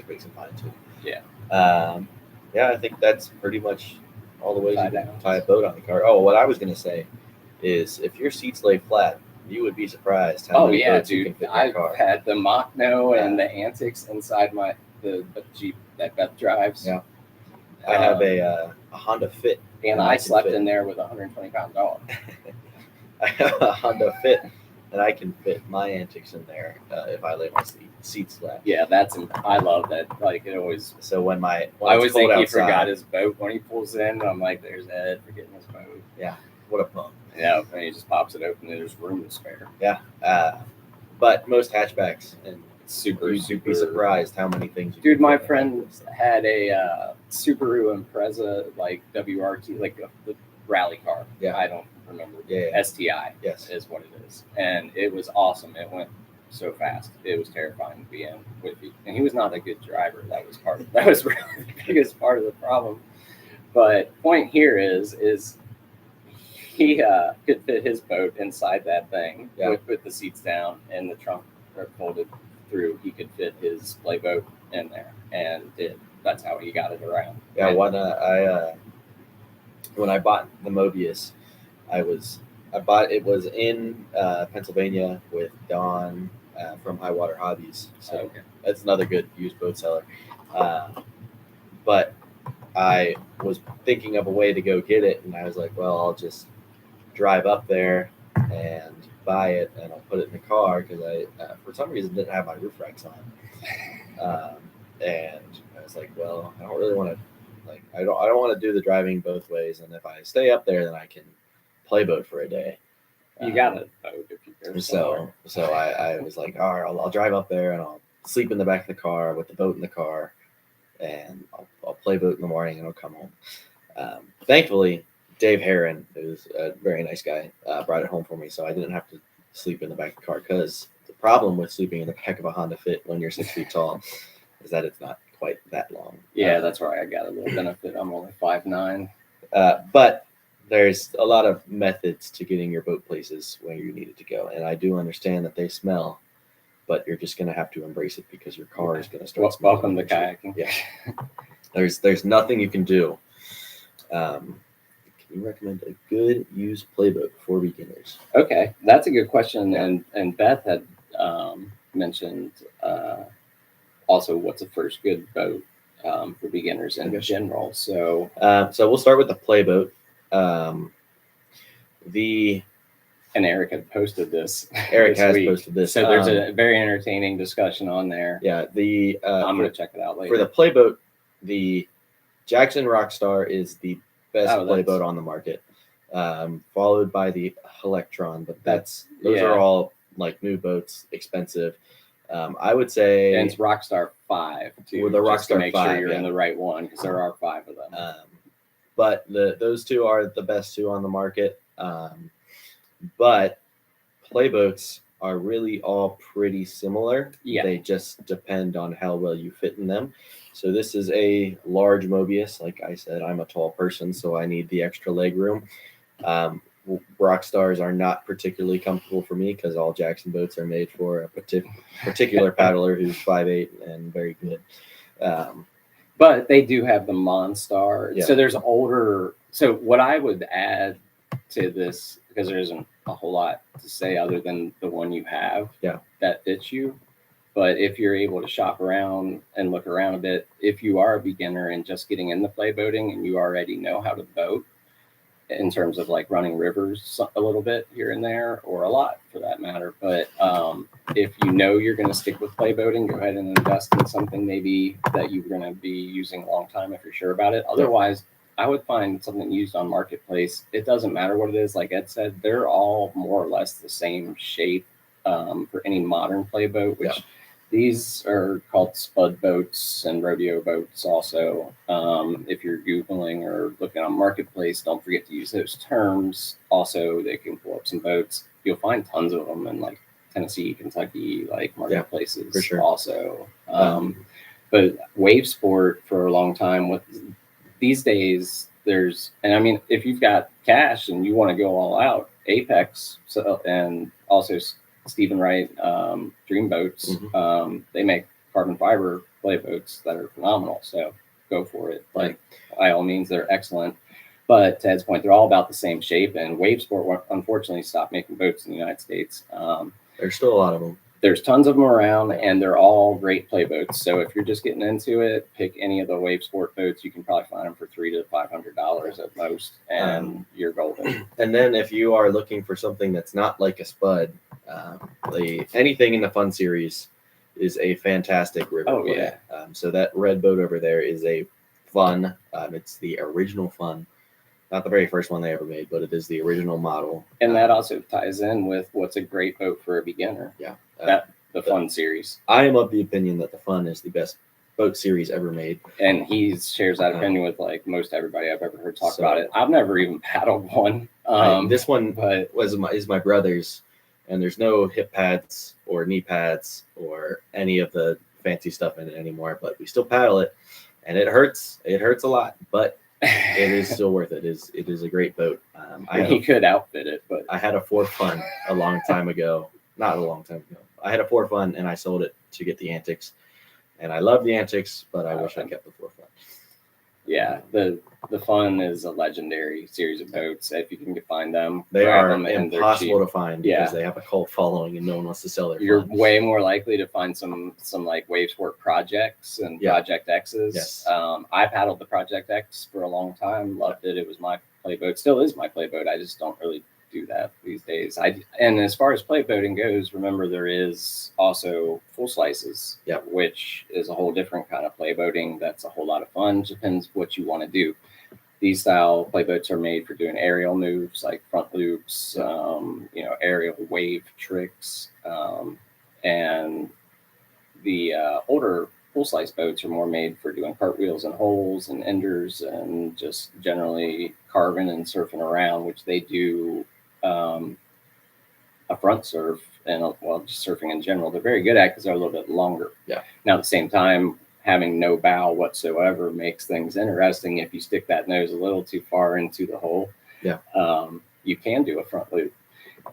makes it fine too. Yeah. I think that's pretty much all the ways you can tie a boat on the car. Oh, what I was going to say is if your seats lay flat, you would be surprised how many boats you can fit in your car. I've had the Machno and the Antics inside the Jeep that Beth drives. Yeah. I have a Honda Fit. And I slept in there with a 120-pound dog. I have a Honda Fit, and I can fit my Antics in there if I lay my seats flat. Yeah, I love that. It always. So when I always think he forgot his boat when he pulls in. I'm like, there's Ed forgetting his boat. Yeah, what a bum. Yeah, and he just pops it open and there's room to spare. Yeah, but most hatchbacks, and you'd be surprised how many things. Dude, my friend had a Subaru Impreza, WRT, the rally car. Yeah, I don't remember. Yeah. STI. Yes, is what it is, and it was awesome. It went so fast. It was terrifying to be in with you. And he was not a good driver. That was really the biggest part of the problem. But point here is he could fit his boat inside that thing with the seats down and the trunk folded through. He could fit his playboat in there, and that's how he got it around. Yeah, when I bought the Mobius, it was in Pennsylvania with Don from High Water Hobbies. So that's another good used boat seller. But I was thinking of a way to go get it, and I was like, well, I'll just drive up there and buy it, and I'll put it in the car because I, for some reason, didn't have my roof racks on. And I was like, well, I don't really want to, I don't want to do the driving both ways. And if I stay up there, then I can play boat for a day. You got a boat if you go somewhere. So I was like, all right, I'll drive up there and I'll sleep in the back of the car with the boat in the car, and I'll play boat in the morning and I'll come home. Thankfully, Dave Heron, who's a very nice guy, brought it home for me, so I didn't have to sleep in the back of the car, because the problem with sleeping in the back of a Honda Fit when you're 6 feet tall is that it's not quite that long. Yeah, that's why I got a little benefit. I'm only 5'9". But there's a lot of methods to getting your boat places where you need it to go, and I do understand that they smell, but you're just going to have to embrace it because your car is going to start smelling. Welcome to kayaking. Yeah. There's nothing you can do. Can you recommend a good used playboat for beginners? Okay, that's a good question. And Beth had mentioned also what's a first good boat for beginners in general. So we'll start with the playboat. And Eric had posted this. Eric has posted this. So there's a very entertaining discussion on there. Yeah, I'm going to check it out later. For the playboat, the Jackson Rockstar is the best playboat on the market, followed by the Electron. But those are all like new boats, expensive. I would say, and it's Rockstar 5 too. With the Rockstar to make 5, sure you're in the right one, because there are 5 of them. But those two are the best two on the market. But playboats are really all pretty similar. Yeah. They just depend on how well you fit in them. So this is a large Mobius. Like I said, I'm a tall person, so I need the extra leg room. Rockstars are not particularly comfortable for me because all Jackson boats are made for a particular paddler who's 5'8" and very good. But they do have the Monstar. Yeah. So there's older. So what I would add to this, because there isn't a whole lot to say other than the one you have that fits you. But if you're able to shop around and look around a bit, if you are a beginner and just getting into playboating and you already know how to boat, in terms of like running rivers a little bit here and there, or a lot for that matter. But if you know you're going to stick with playboating, go ahead and invest in something maybe that you're going to be using a long time if you're sure about it. Otherwise, I would find something used on Marketplace. It doesn't matter what it is. Like Ed said, they're all more or less the same shape for any modern playboat, which these are called spud boats and rodeo boats also. If you're Googling or looking on Marketplace, don't forget to use those terms. Also, they can pull up some boats. You'll find tons of them in like Tennessee, Kentucky, like marketplaces for sure. Also. But wave sport for a long time, these days there's, and I mean, if you've got cash and you want to go all out, Apex, and also Stephen Wright, Dream Boats, they make carbon fiber play boats that are phenomenal. So go for it. Like by all means, they're excellent. But to Ed's point, they're all about the same shape. And Wave Sport unfortunately stopped making boats in the United States. There's still a lot of them. There's tons of them around, and they're all great play boats. So if you're just getting into it, pick any of the Wave Sport boats. You can probably find them for $300 to $500 at most, and you're golden. And then if you are looking for something that's not like a spud, anything in the Fun series is a fantastic river play. So that red boat over there is a Fun. It's the original Fun. Not the very first one they ever made, but it is the original model. And that also ties in with what's a great boat for a beginner. Yeah. The Fun series. I am of the opinion that the Fun is the best boat series ever made. And he shares that opinion with like most everybody I've ever heard talk about it. I've never even paddled one. This one is my brother's, and there's no hip pads or knee pads or any of the fancy stuff in it anymore, but we still paddle it, and it hurts. It hurts a lot, but it is still worth it. It is a great boat. You could outfit it, but I had a For Fun a long time ago. Not a long time ago. I had a For Fun, and I sold it to get the Antics, and I love the Antics, but I wish I kept the For Fun. Yeah, the Fun is a legendary series of boats. If you can find them, they are impossible to find because they have a cult following and no one wants to sell their. You're way more likely to find some like wave sport projects and Project X's. Yes. I paddled the Project X for a long time. Loved it. It was my play boat. Still is my play boat. I just don't really do that these days. And as far as play boating goes, remember there is also full slices, which is a whole different kind of play boating. That's a whole lot of fun. Depends what you want to do. These style play boats are made for doing aerial moves like front loops, aerial wave tricks, and the older full slice boats are more made for doing cartwheels and holes and enders and just generally carving and surfing around, which they do a front surf and just surfing in general. They're very good at because they're a little bit longer. Yeah. Now at the same time, having no bow whatsoever makes things interesting. If you stick that nose a little too far into the hole, you can do a front loop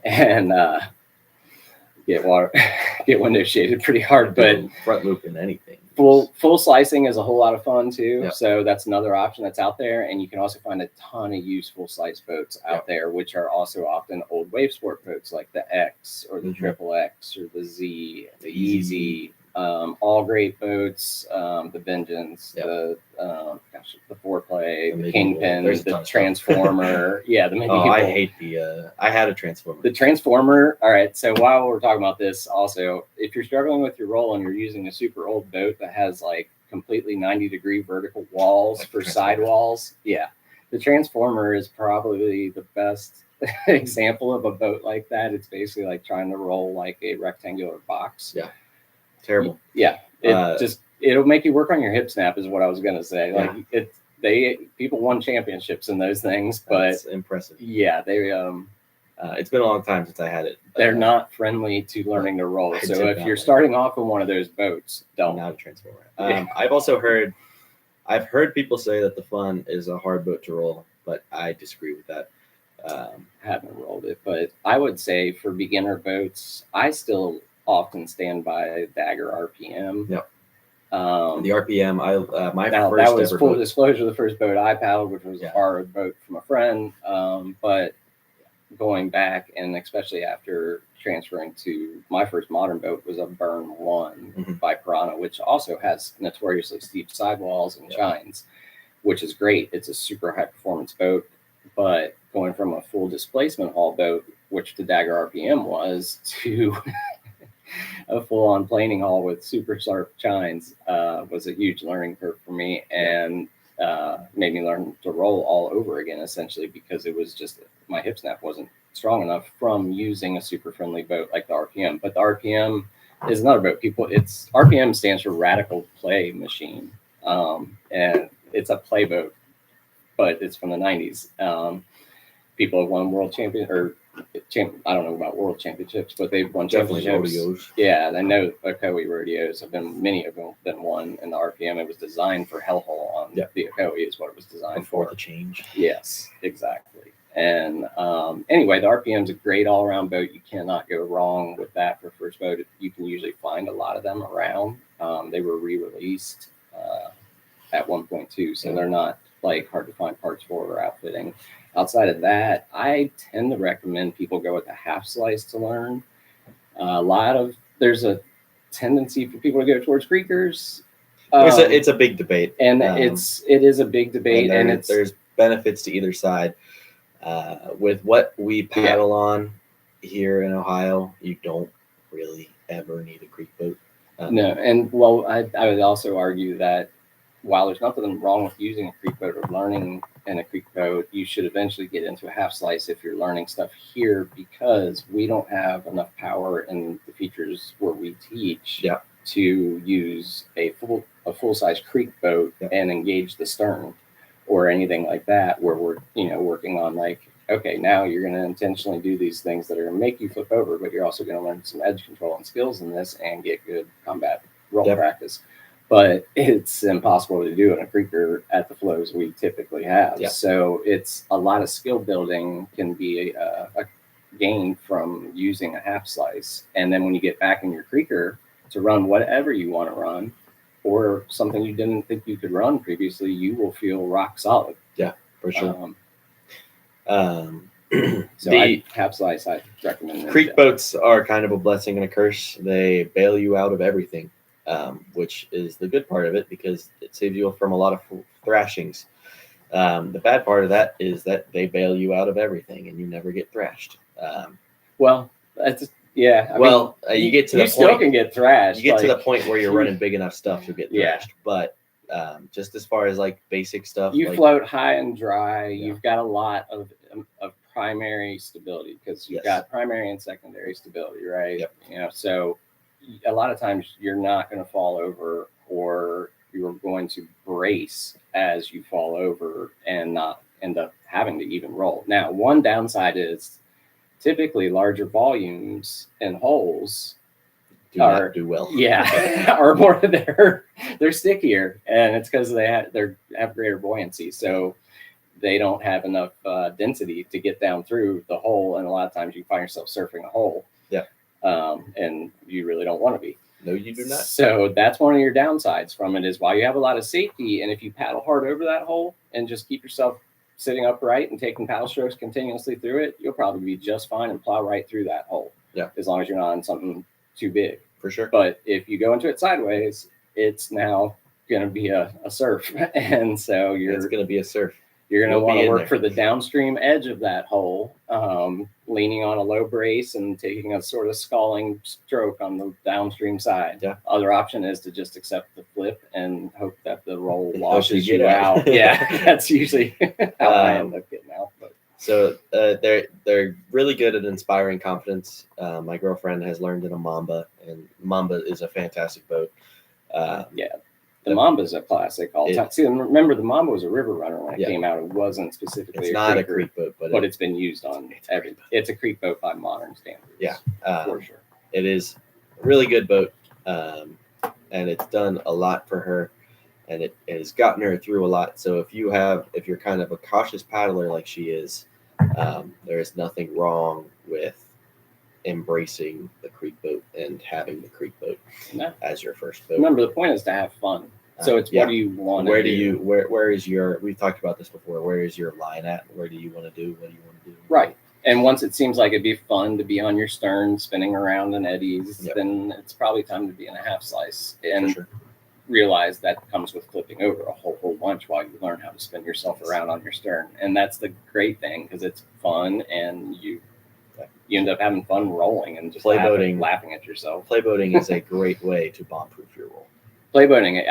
and get window shaded pretty hard. But front loop in anything. Full slicing is a whole lot of fun too. So that's another option that's out there. And you can also find a ton of useful slice boats out there, which are also often old wave sport boats like the X or the Triple X or the Z, the Easy. All great boats, the Vengeance, the Foreplay, the Kingpin, the Transformer. The medieval. I hate I had a Transformer. The Transformer. All right. So while we're talking about this, also, if you're struggling with your roll and you're using a super old boat that has like completely 90-degree vertical walls for sidewalls, the Transformer is probably the best example of a boat like that. It's basically like trying to roll like a rectangular box. Yeah. Terrible. Yeah, it'll make you work on your hip snap is what I was gonna say. Like people won championships in those things, but that's impressive. Yeah, they it's been a long time since I had it. They're not friendly to learning to roll. So if you're starting off in one of those boats, don't. Not a Transformer. I've heard people say that the Fun is a hard boat to roll, but I disagree with that. Haven't rolled it, but I would say for beginner boats, I still often stand by Dagger RPM. Yep. The RPM, that was full disclosure. The first boat I paddled, which was a borrowed boat from a friend, but going back and especially after transferring to my first modern boat was a Burn 1 by Piranha, which also has notoriously steep sidewalls and chines, which is great. It's a super high performance boat, but going from a full displacement hull boat, which the Dagger RPM was, to a full-on planing hull with super sharp chines was a huge learning curve for me, and made me learn to roll all over again, essentially, because it was just my hip snap wasn't strong enough from using a super friendly boat like the RPM. But the RPM is another boat. RPM stands for Radical Play Machine, and it's a play boat, but it's from the 90s. People have won world champion I don't know about world championships, but they've won championships. Rodeos. Yeah, I know Ocoee rodeos have been many of them been won in the RPM. It was designed for hellhole on the Ocoee is what it was designed before for. The change. Yes, exactly. And anyway, the RPM is a great all-around boat. You cannot go wrong with that for first boat. You can usually find a lot of them around. They were re-released at 1.2, so they're not like hard to find parts for or outfitting. Outside of that, I tend to recommend people go with a half slice to learn. There's a tendency for people to go towards creekers. It's a big debate, and it is a big debate, and there's benefits to either side. With what we paddle on here in Ohio, you don't really ever need a creek boat. No, and well, I would also argue that while there's nothing wrong with using a creek boat or learning in a creek boat, you should eventually get into a half slice if you're learning stuff here, because we don't have enough power in the features where we teach to use a full size creek boat and engage the stern or anything like that, where we're working on like okay, now you're going to intentionally do these things that are going to make you flip over, but you're also going to learn some edge control and skills in this and get good combat roll practice. But it's impossible to do in a creeker at the flows we typically have. Yeah. So it's a lot of skill building can be a gained from using a half slice. And then when you get back in your creeker to run whatever you want to run, or something you didn't think you could run previously, you will feel rock solid. Yeah, for sure. So half slice, I recommend. Creek boats are kind of a blessing and a curse. They bail you out of everything, which is the good part of it because it saves you from a lot of thrashings. The bad part of that is that they bail you out of everything and you never get thrashed. Well, that's yeah. You get to the point. You still can get thrashed. You get to the point where you're running big enough stuff to get thrashed, but just as far as like basic stuff, you float high and dry. Yeah. You've got a lot of primary stability because you've got primary and secondary stability, right? Yep. You know, so a lot of times you're not going to fall over, or you're going to brace as you fall over and not end up having to even roll. Now, one downside is typically larger volumes and holes not do well. Yeah, are more they're stickier, and it's because they have greater buoyancy. So they don't have enough density to get down through the hole, and a lot of times you find yourself surfing a hole. Yeah. And you really don't want to be. No, you do not. So that's one of your downsides from it is while you have a lot of safety, and if you paddle hard over that hole and just keep yourself sitting upright and taking paddle strokes continuously through it, you'll probably be just fine and plow right through that hole. Yeah. As long as you're not on something too big. For sure. But if you go into it sideways, it's now going to be a surf. And so it's going to be a surf. You're going to want to work for the downstream edge of that hole, leaning on a low brace and taking a sort of sculling stroke on the downstream side. Yeah. Other option is to just accept the flip and hope that the roll washes you out. Yeah, that's usually how I end up getting out. But. So they're really good at inspiring confidence. My girlfriend has learned in a Mamba, and Mamba is a fantastic boat. The Mamba is a classic all time. See, remember the Mamba was a river runner when it came out. It wasn't specifically a creek boat, but it's been used on every. It's a creek boat by modern standards. Yeah, for sure. It is a really good boat, and it's done a lot for her, and it has gotten her through a lot. So if you're kind of a cautious paddler like she is, there is nothing wrong with embracing the creek boat and having the creek boat as your first boat. Remember, the point is to have fun. So it's what do you want? Where is your? We've talked about this before. Where is your line at? Where do you want to do? What do you want to do? Right. And once it seems like it'd be fun to be on your stern, spinning around in eddies, then it's probably time to be in a half slice and realize that comes with flipping over a whole bunch while you learn how to spin yourself around on your stern. And that's the great thing because it's fun and you end up having fun rolling and just laughing at yourself. Playboating is a great way to bomb-proof your roll. Playboating,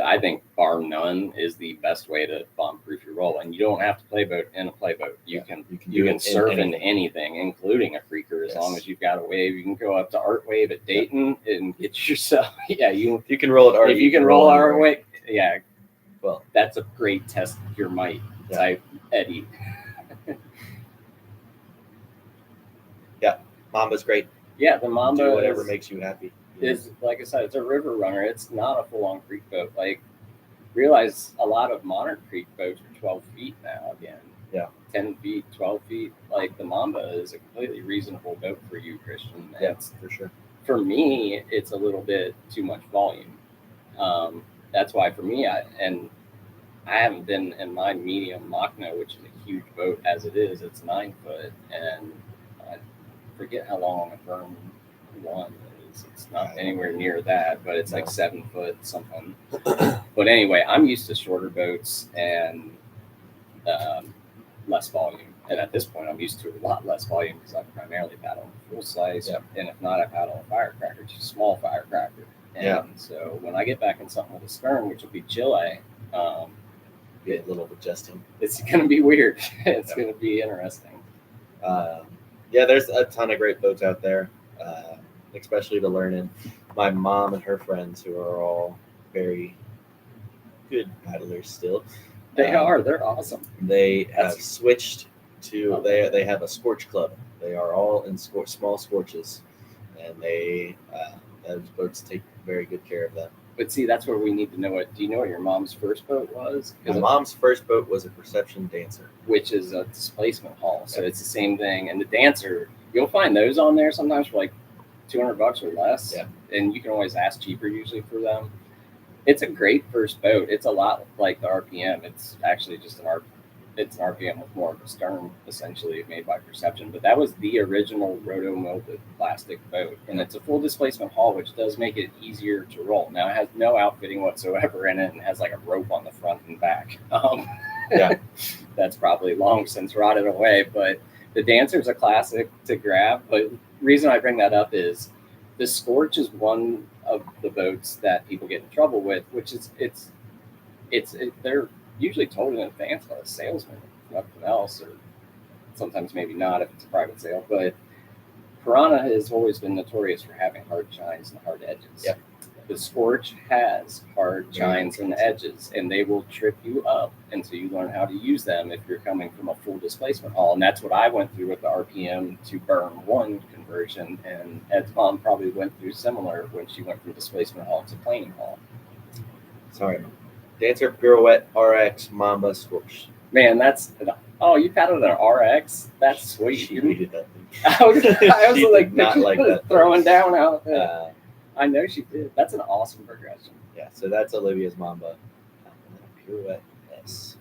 I think, bar none, is the best way to bomb-proof your roll. And you don't have to playboat in a playboat. You can surf into anything, including a creeker, as long as you've got a wave. You can go up to Art Wave at Dayton and get yourself. Yeah, you can roll it. If you can roll Art Wave, well, that's a great test of your might type eddy. Mamba's great. Yeah, the Mamba. Do whatever makes you happy. Is, like I said, it's a river runner. It's not a full-on creek boat. Like, realize a lot of modern creek boats are 12 feet now again. Yeah. 10 feet, 12 feet. Like, the Mamba is a completely reasonable boat for you, Christian. Yeah, for sure. For me, it's a little bit too much volume. That's why for me, I haven't been in my medium Machno, which is a huge boat as it is. It's 9 foot, and I forget how long a Burn 1 is. It's not anywhere near that, but it's like 7 foot something. But anyway, I'm used to shorter boats and less volume. And at this point, I'm used to a lot less volume because I primarily paddle full size. Yep. And if not, I paddle a firecracker, just a small firecracker. And so when I get back in something with a stern, which will be Chile, be a little adjusting. It's going to be weird. It's going to be interesting. There's a ton of great boats out there, especially to learn in. My mom and her friends, who are all very good paddlers still. They are. They're awesome. They have switched to they have a scorch club. They are all in small scorches, and those boats take very good care of them. But see, that's where we need to know what. Do you know what your mom's first boat was? My mom's first boat was a Perception Dancer, which is a displacement hull. So it's the same thing. And the Dancer, you'll find those on there sometimes for like $200 or less. Yeah. And you can always ask cheaper usually for them. It's a great first boat. It's a lot like the RPM. It's actually just it's an RPM with more of a stern, essentially, made by Perception. But that was the original roto-molded plastic boat. And it's a full displacement hull, which does make it easier to roll. Now, it has no outfitting whatsoever in it and has like a rope on the front and back. That's probably long since rotted away. But the Dancer is a classic to grab. But the reason I bring that up is the Scorch is one of the boats that people get in trouble with, which is they're usually told in advance by a salesman, if nothing else, or sometimes maybe not if it's a private sale. But Piranha has always been notorious for having hard chines and hard edges. Yep. The Scorch has hard chines and edges, and they will trip you up until you learn how to use them if you're coming from a full displacement hull. And that's what I went through with the RPM to Burn 1 conversion, and Ed's mom probably went through similar when she went from displacement hull to planing hull. Sorry, Dancer, Pirouette, RX, Mamba, Scorch. Man, you paddled an RX? That's sweet. She needed that thing. I was like, not like that throwing down out there. I know she did. That's an awesome progression. Yeah, so that's Olivia's Mamba. Pirouette, yes.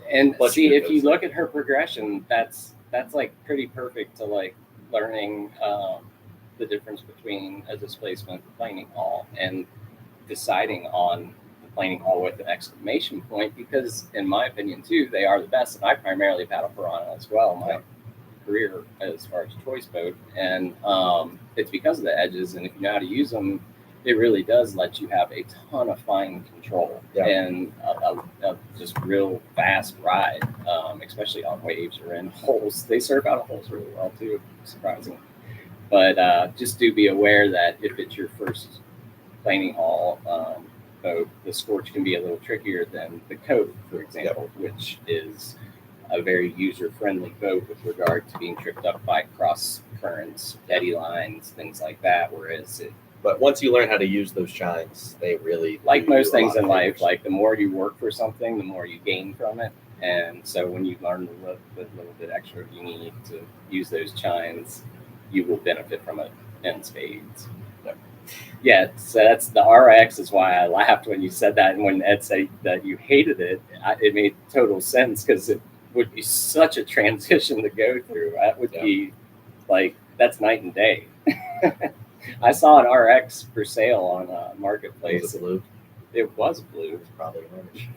And see, if you look at her progression, that's like pretty perfect to like learning the difference between a displacement planing hull and deciding on planing hull with an exclamation point, because in my opinion too, they are the best. And I primarily paddle Piranha as well, my career as far as choice boat. And it's because of the edges. And if you know how to use them, it really does let you have a ton of fine control and a just real fast ride, especially on waves or in holes. They surf out of holes really well too, surprisingly. But just do be aware that if it's your first planing hull, boat, the Scorch can be a little trickier than the Coat, for example, which is a very user-friendly boat with regard to being tripped up by cross currents, eddy lines, things like that. But once you learn how to use those chines, they really like most things in life. Like the more you work for something, the more you gain from it. And so when you learn the little bit extra you need to use those chines, you will benefit from it in spades. Yeah, so that's the RX is why I laughed when you said that. And when Ed said that you hated it, it made total sense, because it would be such a transition to go through. That would be like, that's night and day. I saw an RX for sale on Marketplace. Was it blue? It was blue. It's probably orange.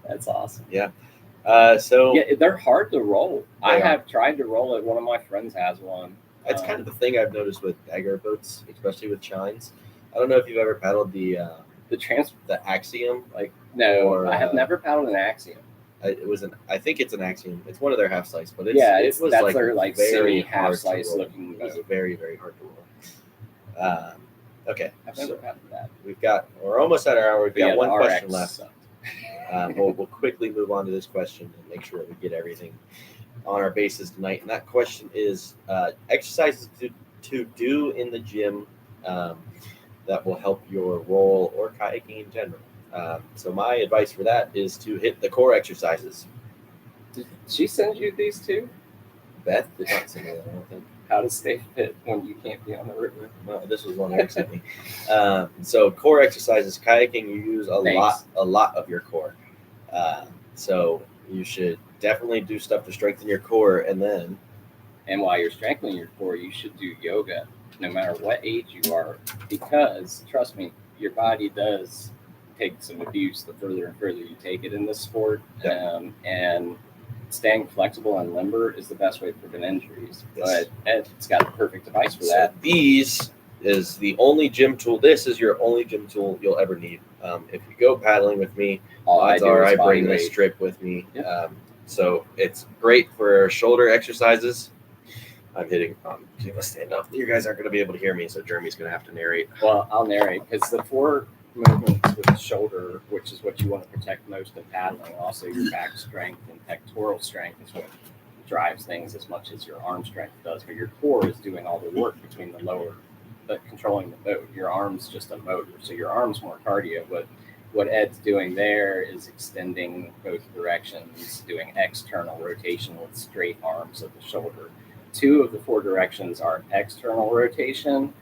That's awesome. Yeah. They're hard to roll. I have tried to roll it. One of my friends has one. That's kind of the thing I've noticed with dagger boats, especially with chines. I don't know if you've ever paddled the Axiom. No, I have never paddled an Axiom. I think it's an Axiom. It's one of their half slice, but it was that's like their like very half slice looking. It was very, very hard to roll. Okay, I've never paddled that. We're almost at our hour. We've got one question RX left. We'll quickly move on to this question and make sure that we get everything on our bases tonight. And that question is exercises to do in the gym that will help your roll or kayaking in general. So my advice for that is to hit the core exercises. Did she send you these two? Beth did not send me that, I don't think. How to stay fit when you can't be on the river. Well, this was one Eric sent me. So core exercises, kayaking, you use a lot of your core. So you should definitely do stuff to strengthen your core, and while you're strengthening your core, you should do yoga, no matter what age you are, because trust me, your body does take some abuse the further and further you take it in this sport. And staying flexible and limber is the best way to prevent injuries. Yes. But Ed's got a perfect device for that. These is the only gym tool. This is your only gym tool you'll ever need. If you go paddling with me, I bring this strip with me. Yep. So it's great for shoulder exercises. I'm gonna stand up. You guys aren't going to be able to hear me, so Jeremy's going to have to narrate. Well, I'll narrate, because the four movements with the shoulder, which is what you want to protect most in paddling. Also, your back strength and pectoral strength is what drives things as much as your arm strength does. But your core is doing all the work between the lower, but controlling the boat. Your arm's just a motor, so your arm's more cardio. But what Ed's doing there is extending both directions, doing external rotation with straight arms of the shoulder. 2 of the 4 directions are external rotation,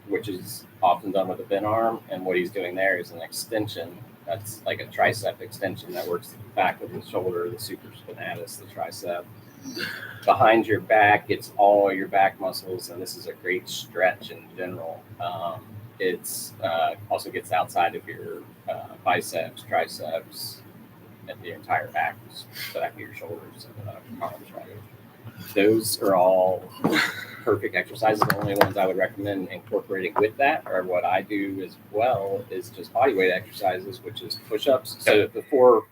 which is often done with a bent arm, and what he's doing there is an extension. That's like a tricep extension that works the back of the shoulder, the supraspinatus, the tricep. Behind your back, it's all your back muscles, and this is a great stretch in general. It's also gets outside of your biceps, triceps, and the entire back, the back of your shoulders and arms, right? Those are all perfect exercises. The only ones I would recommend incorporating with that, or what I do as well, is just body weight exercises, which is push-ups. So the 4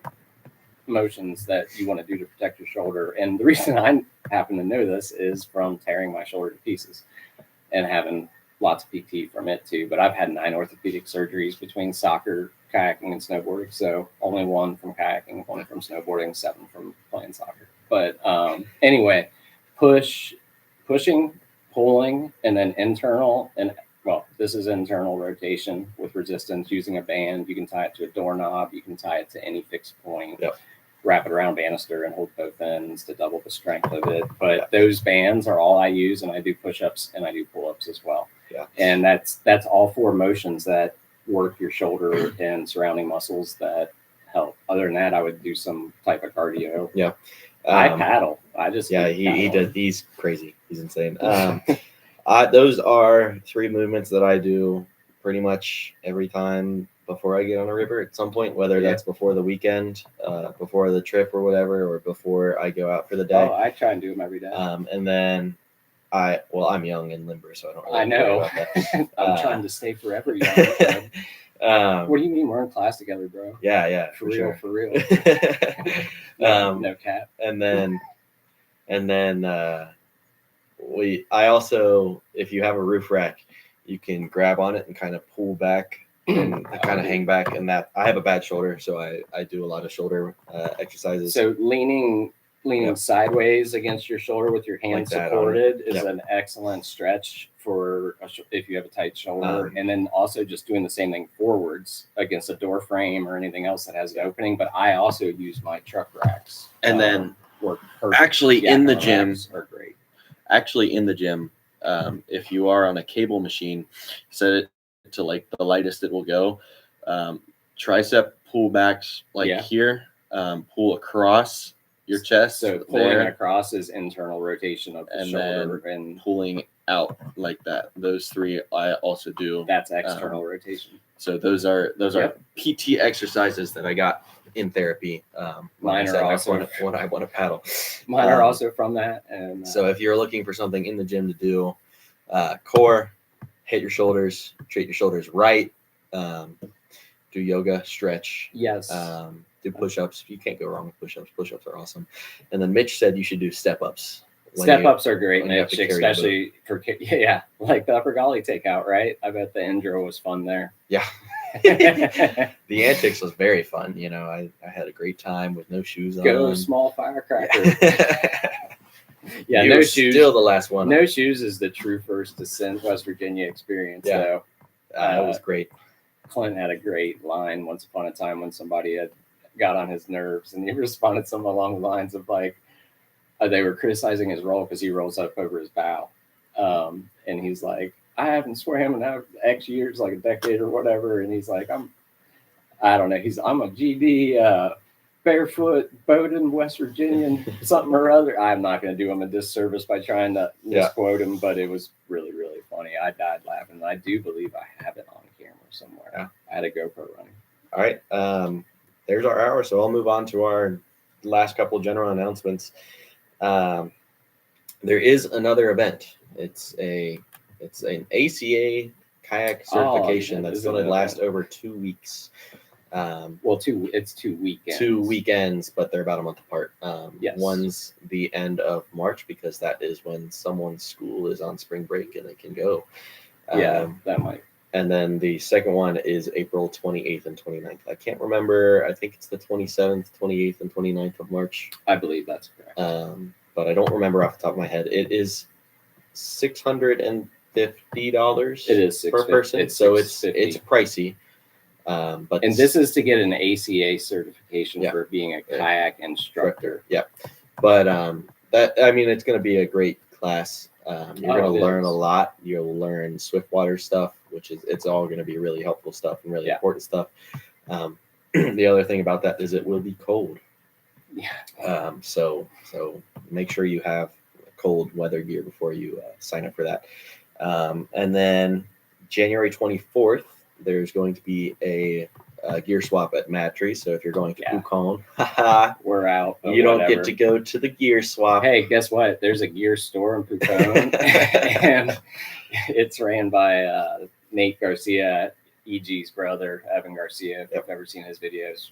motions that you want to do to protect your shoulder. And the reason I happen to know this is from tearing my shoulder to pieces and having lots of PT from it too. But I've had 9 orthopedic surgeries between soccer, kayaking, and snowboarding. So only 1 from kayaking, 1 from snowboarding, 7 from playing soccer. But anyway, pushing, pulling, and then internal. And well, this is internal rotation with resistance using a band. You can tie it to a doorknob. You can tie it to any fixed point. Yep. Wrap it around banister and hold both ends to double the strength of it. But those bands are all I use, and I do push-ups and I do pull-ups as well. Yeah. And that's all 4 motions that work your shoulder and surrounding muscles that help. Other than that, I would do some type of cardio. Yeah. I paddle. I just he does. He's crazy. He's insane. Those are 3 movements that I do pretty much every time before I get on a river at some point, whether that's before the weekend, before the trip or whatever, or before I go out for the day. Oh, I try and do them every day. And then I'm young and limber, so I don't really I know. worry about that. I'm trying to stay forever young. What do you mean? We're in class together, bro. Yeah, for real, sure. for real. No cap. And then I also, if you have a roof rack, you can grab on it and kind of pull back and kind of hang back. And that, I have a bad shoulder, so I do a lot of shoulder exercises. So leaning sideways against your shoulder with your hands like supported is an excellent stretch for if you have a tight shoulder. And then also just doing the same thing forwards against a door frame or anything else that has an opening. But I also use my truck racks. And then work perfect. Actually in the gym are great. If you are on a cable machine, set it to like the lightest it will go. Tricep pullbacks here, pull across your chest. So pulling across is internal rotation of the shoulder, and pulling out like that. Those 3 I also do. That's external rotation. So those are PT exercises that I got in therapy. Mine are also when I want to paddle. Mine are also from that. And so if you're looking for something in the gym to do, core, hit your shoulders, treat your shoulders right, do yoga, stretch. Yes. Do push-ups. You can't go wrong with push-ups. Push-ups are awesome. And then Mitch said you should do step-ups. Step-ups are great, Mitch, especially for like the upper golly takeout, right? I bet the intro was fun there. Yeah. The antics was very fun. You know, I had a great time with no shoes on. Go small firecracker. Yeah, no shoes. Still the last one. No shoes is the true first descent West Virginia experience. Yeah. So that was great. Clint had a great line once upon a time when somebody had got on his nerves, and he responded something along the lines of like, they were criticizing his roll because he rolls up over his bow. And he's like, I haven't swam in X years, like a decade or whatever. And he's like, I'm a GD, barefoot, boating, West Virginian, something or other. I'm not going to do him a disservice by trying to misquote him, but it was really, really funny. I died laughing. I do believe I have it on camera somewhere. Yeah. I had a GoPro running. All right. There's our hour. So I'll move on to our last couple general announcements. There is another event. It's an ACA kayak certification that's going to last over 2 weeks. It's 2 weekends. 2 weekends, but they're about a month apart. Yes. One's the end of March because that is when someone's school is on spring break and they can go. That might. And then the second one is April 28th and 29th. I can't remember. I think it's the 27th, 28th, and 29th of March. I believe that's correct. But I don't remember off the top of my head. It is $650. It is per person, it's pricey. But this is to get an ACA certification for being a kayak instructor. Yeah, but it's going to be a great class. You're going to learn a lot. You'll learn swiftwater stuff, it's all going to be really helpful stuff and really important stuff. The other thing about that is it will be cold. Yeah. So make sure you have cold weather gear before you sign up for that. And then January 24th, there's going to be a gear swap at Matry. So if you're going to Pucon, we're out. You don't get to go to the gear swap. Hey, guess what? There's a gear store in Pucon, and it's ran by Nate Garcia, EG's brother, Evan Garcia. If you've ever seen his videos,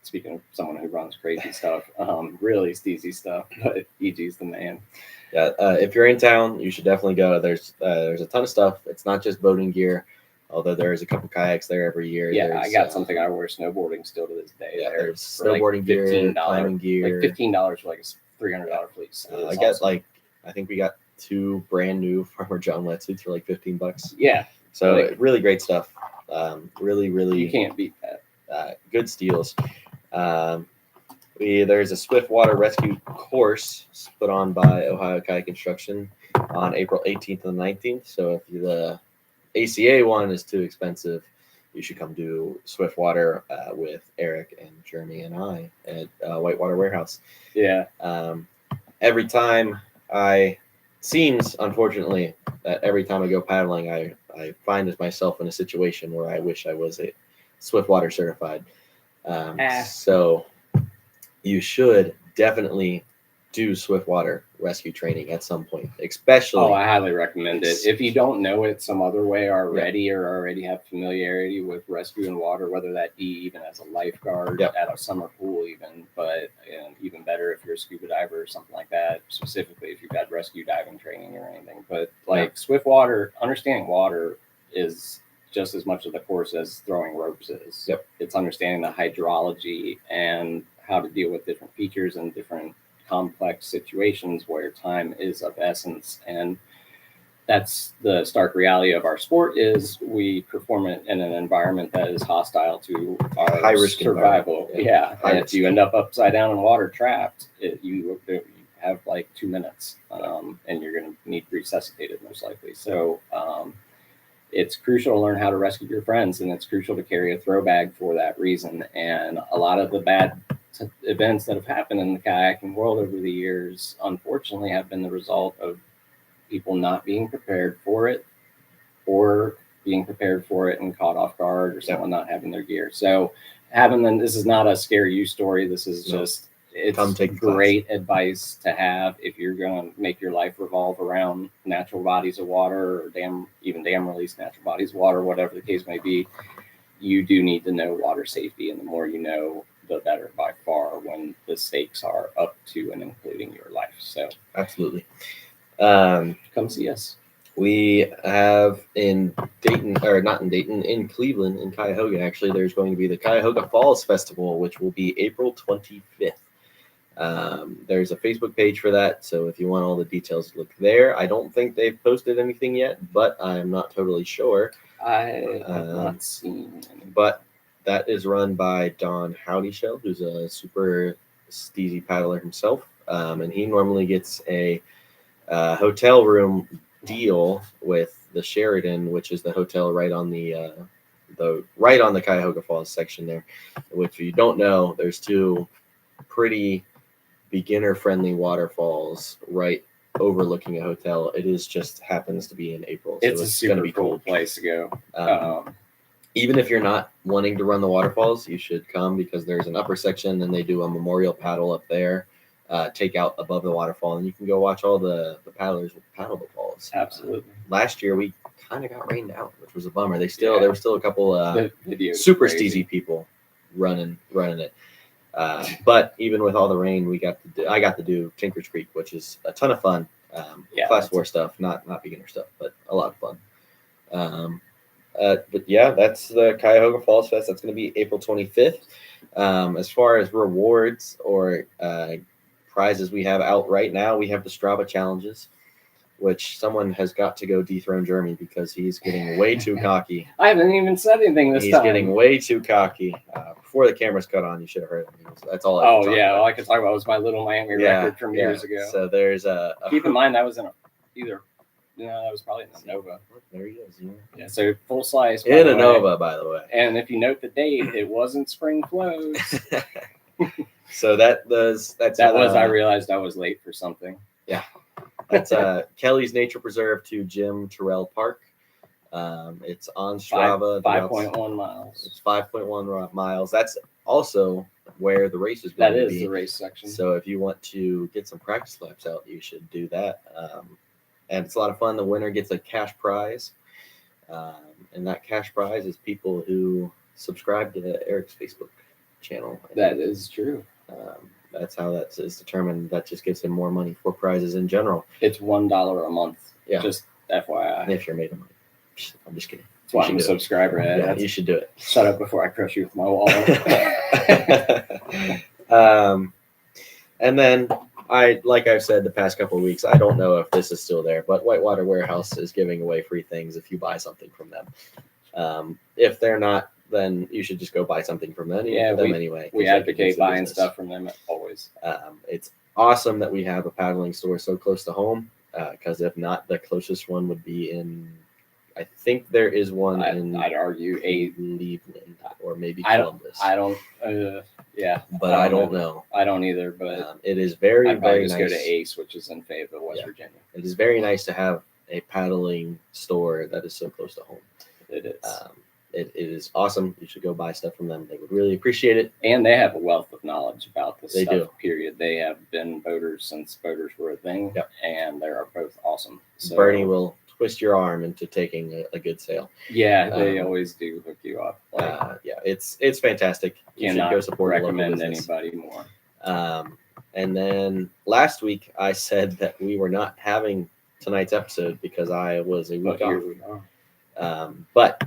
speaking of someone who runs crazy stuff, really steezy stuff, but EG's the man. Yeah, if you're in town, you should definitely go. There's a ton of stuff. It's not just boating gear, although there's a couple kayaks there every year. Yeah, I got something I wear snowboarding still to this day. Yeah, there's snowboarding gear, climbing gear. Like $15 for like a $300 fleece. I got I think we got 2 brand new Farmer John wetsuits for like $15. Yeah. So really great stuff. Really, you can't beat that. Good steals. There's a Swiftwater rescue course put on by Ohio Kayak Instruction on April 18th and 19th. So if the ACA one is too expensive, you should come do Swiftwater with Eric and Jeremy and I at Whitewater Warehouse. Yeah. Every time seems unfortunately that every time I go paddling, I find myself in a situation where I wish I was a Swiftwater certified. So you should definitely do Swiftwater rescue training at some point, especially. Oh, I highly recommend it. If you don't know it some other way already, or already have familiarity with rescue in water, whether that be even as a lifeguard at a summer pool, but even better if you're a scuba diver or something like that, specifically if you've had rescue diving training or anything. But Swiftwater, understanding water is just as much of the course as throwing ropes is. It's understanding the hydrology and how to deal with different features and different complex situations where time is of essence. And that's the stark reality of our sport is we perform it in an environment that is hostile to our high risk survival. And if you end up upside down in water trapped, you have like 2 minutes and you're going to need resuscitated most likely. So it's crucial to learn how to rescue your friends, and it's crucial to carry a throw bag for that reason. And a lot of the bad events that have happened in the kayaking world over the years, unfortunately, have been the result of people not being prepared for it, or being prepared for it and caught off guard, or someone not having their gear. So having them, this is not a scare you story. This is just, it's great advice to have if you're going to make your life revolve around natural bodies of water, or dam release natural bodies of water, whatever the case may be. You do need to know water safety, and the more you know, the better by far, when the stakes are up to and including your life. So absolutely. Come see us. We have in Dayton, or not in Dayton, in Cleveland, in Cuyahoga, actually, there's going to be the Cuyahoga Falls Festival, which will be April 25th. There's a Facebook page for that, so if you want all the details, look there. I don't think they've posted anything yet, but I'm not totally sure. I have not seen any. But that is run by Don Howdyshell, who's a super steezy paddler himself, and he normally gets a hotel room deal with the Sheridan, which is the hotel right on the Cuyahoga Falls section there. Which, if you don't know, there's 2 pretty beginner-friendly waterfalls right overlooking a hotel. It is just happens to be in April. So it's a super cool place to go. Even if you're not wanting to run the waterfalls, you should come, because there's an upper section and they do a memorial paddle up there, take out above the waterfall, and you can go watch all the paddlers paddle the falls. Absolutely. Last year we kind of got rained out, which was a bummer. There were still a couple super steezy people running it. But even with all the rain, I got to do Tinker's Creek, which is a ton of fun. Class 4 stuff, not beginner stuff, but a lot of fun. But yeah, that's the Cuyahoga Falls Fest. That's going to be April 25th. As far as rewards or prizes we have out right now, we have the Strava challenges, which someone has got to go dethrone Jeremy because he's getting way too cocky. I haven't even said anything this time. He's getting way too cocky. Before the cameras cut on, you should have heard him. That's all. All I could talk about was my Little Miami record from years ago. So there's a keep in mind that was in that was probably in a Nova. There he is. Yeah, so full slice. In a Nova, by the way. And if you note the date, it wasn't spring flows. So that was I realized I was late for something. Yeah. That's Kelly's Nature Preserve to Jim Terrell Park. It's on Strava. 5.1 miles. It's 5.1 miles. That's also where the race is going to be. That is the race section. So if you want to get some practice laps out, you should do that. And it's a lot of fun. The winner gets a cash prize. And that cash prize is people who subscribe to Eric's Facebook channel. That is true. That's how that is determined. That just gives him more money for prizes in general. It's $1 a month. Yeah. Just FYI. If you're made of money. I'm just kidding. That's why I'm a subscriber. Yeah, you should do it. Shut up before I crush you with my wallet. And then like I've said the past couple of weeks, I don't know if this is still there, but Whitewater Warehouse is giving away free things if you buy something from them. If they're not, then you should just go buy something from them. Anyway. We advocate buying stuff from them always. It's awesome that we have a paddling store so close to home. Because if not, the closest one would be in. I think there is one I'd argue Cleveland or maybe Columbus. I don't. Yeah, but I don't know. I don't either. But it is very I'd very just nice. Go to Ace, which is in Fayetteville, West Virginia. It is very nice to have a paddling store that is so close to home. It is. It is awesome. You should go buy stuff from them. They would really appreciate it. And they have a wealth of knowledge about this stuff, do. Period. They have been boaters since boaters were a thing. Yep. And they are both awesome. So, Bernie will twist your arm into taking a good sail. Yeah, they always do hook you up. It's fantastic. You should go support recommend anybody more. And then last week I said that we were not having tonight's episode because I was a week off. But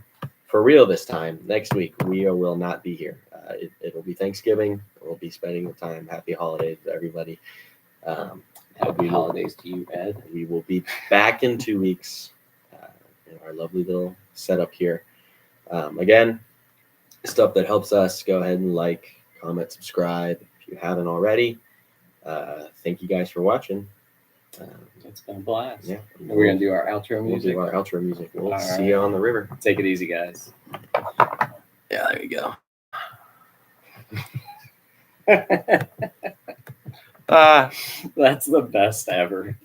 for real this time, next week, we will not be here. It'll be Thanksgiving. We'll be spending the time. Happy holidays to everybody. Happy holidays to you, Ed. We will be back in 2 weeks in our lovely little setup here. Again, stuff that helps us, go ahead and like, comment, subscribe if you haven't already. Thank you guys for watching. It's been a blast. Yeah, we're gonna do our outro music. We'll do our outro music. We'll see you on the river. Take it easy, guys. Yeah, there you go. That's the best ever.